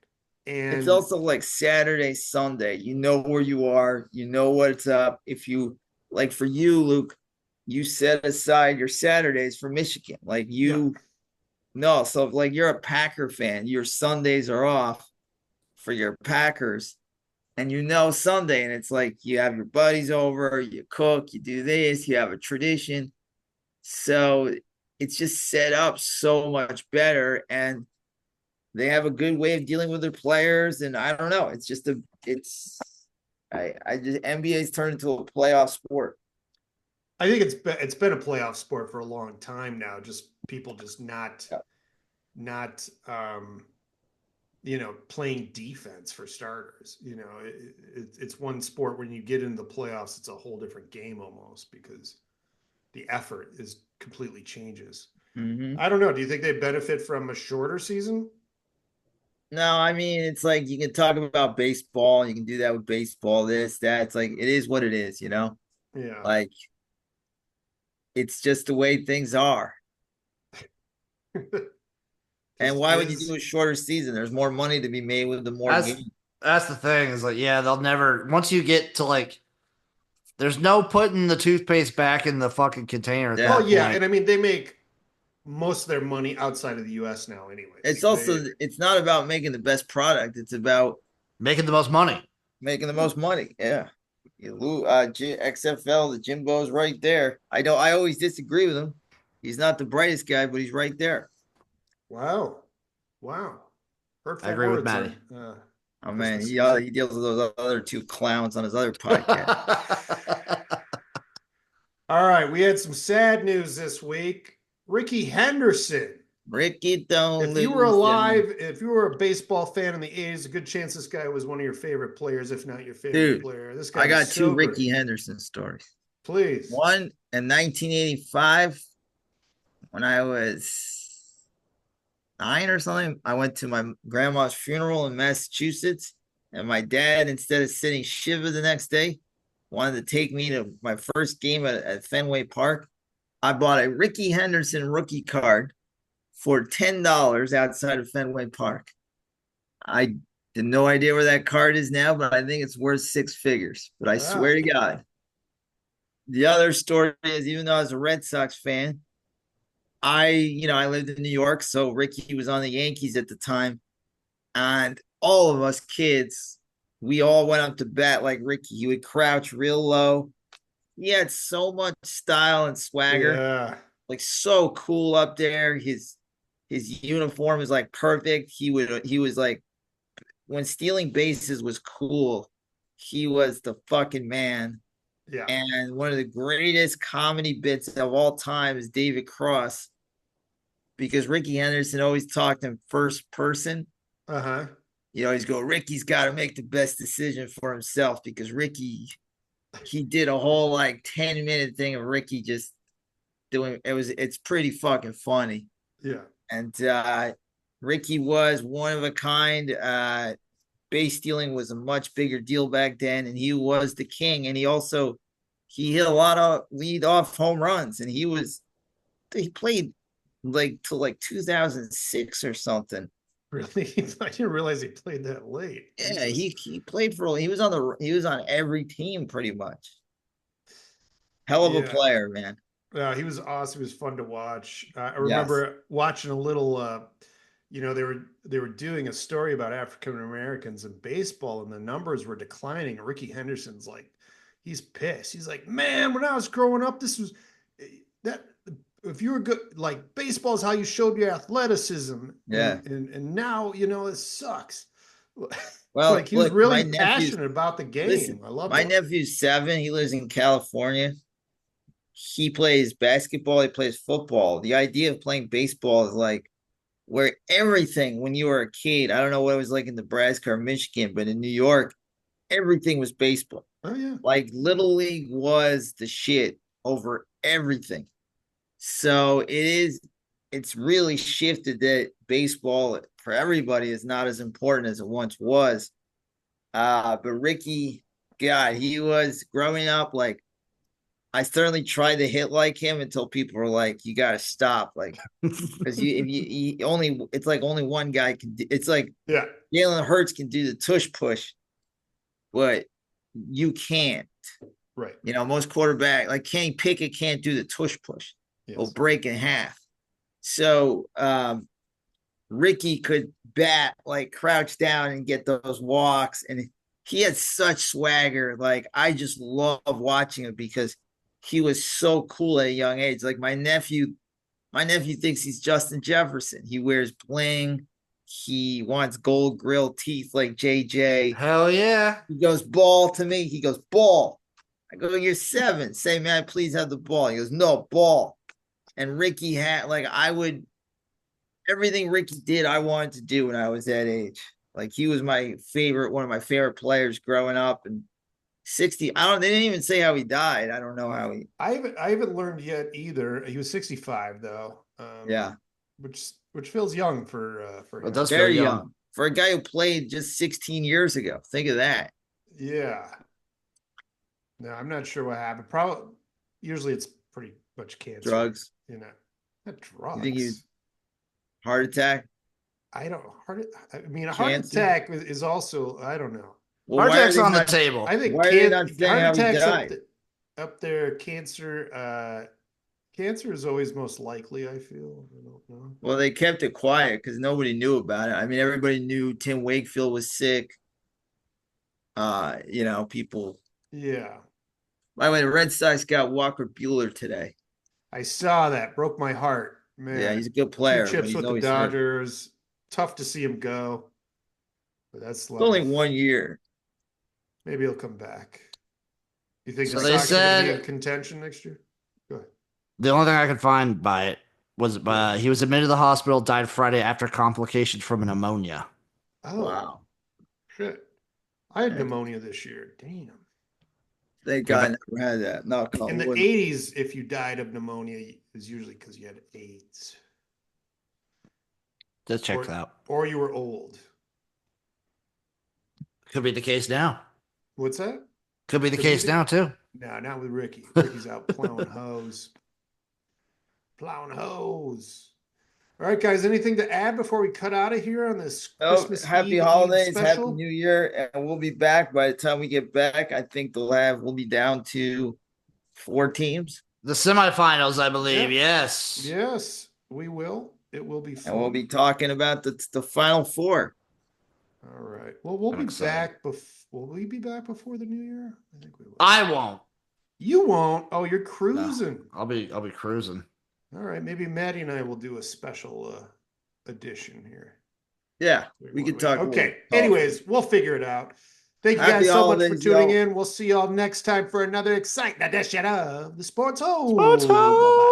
And it's also like Saturday, Sunday. You know where you are. You know what's up. If you like for you, Luke, you set aside your Saturdays for Michigan. Like no. So if like you're a Packer fan, your Sundays are off for your Packers. And Sunday, and it's like you have your buddies over, you cook, you do this, you have a tradition. So it's just set up so much better, and they have a good way of dealing with their players. And I don't know, it's just NBA's turned into a playoff sport. I think it's been a playoff sport for a long time now. Just people just not playing defense for starters. It's one sport when you get into the playoffs, it's a whole different game almost because the effort is completely changes. I don't know. Do you think they benefit from a shorter season? No, I mean, it's like you can talk about baseball. You can do that with baseball, this, that. It's like, it is what it is, Yeah. Like, it's just the way things are. And why would you do a shorter season? There's more money to be made with the more games. That's the thing is like, yeah, they'll never, once you get to like, there's no putting the toothpaste back in the fucking container. And I mean, they make most of their money outside of the U.S. now anyway. It's also, it's not about making the best product. It's about making the most money. Yeah. XFL, the Jimbo's right there. I always disagree with him. He's not the brightest guy, but he's right there. Wow. Hurtful I agree with Matty. Oh man, he deals with those other 2 clowns on his other podcast. All right, we had some sad news this week. Ricky Henderson. Ricky, don't. If you were alive, if you were a baseball fan in the 80s, a good chance this guy was one of your favorite players, if not your favorite player. This guy. I got 2 Ricky Henderson stories. Please. One in 1985, when I was 9 or something, I went to my grandma's funeral in Massachusetts, and my dad, instead of sitting Shiva the next day, wanted to take me to my first game at Fenway Park. I bought a Ricky Henderson rookie card for $10 outside of Fenway Park. I have no idea where that card is now, but I think it's worth six figures. But I swear to God. The other story is, even though I was a Red Sox fan, I lived in New York, so Ricky was on the Yankees at the time. And all of us kids, we all went up to bat like Ricky. He would crouch real low. He had so much style and swagger. Yeah. Like so cool up there. His uniform is like perfect. He was like, when stealing bases was cool, he was the fucking man. Yeah. And one of the greatest comedy bits of all time is David Cross, because Ricky Henderson always talked in first person. Uh-huh. You always go, Ricky's got to make the best decision for himself, because he did a whole like 10-minute thing of Ricky just doing it's pretty fucking funny. Yeah. And Ricky was one of a kind. Base stealing was a much bigger deal back then, and he was the king. And he hit a lot of lead off home runs, and he played like till like 2006 or something. Really? I didn't realize he played that late. Yeah, he played he was on every team pretty much. Hell of a player, man. Yeah, he was awesome. He was fun to watch. I remember watching a little. They were doing a story about African Americans in baseball, and the numbers were declining. Ricky Henderson's like, he's pissed. He's like, man, when I was growing up, this was that. If you were good, like, baseball is how you showed your athleticism. Yeah, and now it sucks. Well, like, he was really passionate about the game. Listen, I love my nephew's 7. He lives in California. He plays basketball. He plays football. The idea of playing baseball is like where everything, when you were a kid, I don't know what it was like in Nebraska or Michigan, but in New York, everything was baseball. Oh, yeah. Like Little League was the shit over everything. So it's really shifted that baseball for everybody is not as important as it once was. But Ricky, God, he was growing up like, I certainly tried to hit like him until people were like, you got to stop. Like, because it's like only one guy can do, it's like, yeah, Jalen Hurts can do the tush push, but you can't. Right. Most quarterback, like Kenny Pickett, can't do the tush push. Yes. Will break in half. So Ricky could bat, like crouch down and get those walks, and he had such swagger. Like, I just love watching him because he was so cool at a young age. Like my nephew thinks he's Justin Jefferson. He wears bling. He wants gold grill teeth like JJ. Hell yeah. He goes, ball to me. He goes, ball. I go, you're 7. Say, man, please have the ball. He goes, no, ball. And Ricky had, like, everything Ricky did, I wanted to do when I was that age. Like, he was one of my favorite players growing up. And 60, they didn't even say how he died. I don't know how he. I haven't learned yet either. He was 65 though. Yeah. Which feels young for him. It does very young for a guy who played just 16 years ago. Think of that. Yeah. No, I'm not sure what happened. Probably, usually it's pretty much cancer. Drugs. Not drugs. You think he heart attack? I don't. A heart attack is also, I don't know. Well, heart attack's on the table. I think heart attack's up there. Cancer. Cancer is always most likely, I feel. I don't know. Well, they kept it quiet because nobody knew about it. I mean, everybody knew Tim Wakefield was sick. People. Yeah. By the way, the Red Sox got Walker Buehler today. I saw that. Broke my heart. Man. Yeah, he's a good player. 2 chips with the Dodgers. Hurt. Tough to see him go. But that's only 1 year. Maybe he'll come back. You think so the Sox are going to be in contention next year? Go ahead. The only thing I could find by it was he was admitted to the hospital, died Friday after complications from pneumonia. Oh, wow. Shit. I had pneumonia this year. Damn. Thank God I never had that. No, in the 80s, if you died of pneumonia, it was usually because you had AIDS. That checks out. Or you were old. Could be the case now. What's that? Could be the case now too. No, not with Ricky. Ricky's out plowing hose. Plowing hose. All right, guys. Anything to add before we cut out of here on this Christmas Happy Eve holidays, special? Happy New Year, and we'll be back. By the time we get back, I think we'll be down to 4 teams. The semifinals, I believe. Yes. Yes, we will. It will be fun. And we'll be talking about the final 4. All right. Well, we'll be back. Will we be back before the New Year? I think we will. I won't. You won't. Oh, you're cruising. No, I'll be cruising. All right. Maybe Maddie and I will do a special edition here. Yeah, we can talk. Okay. Anyways, we'll figure it out. Thank you guys so much for tuning in. We'll see y'all next time for another exciting edition of the Sports Hole. Sports Hole. Bye-bye.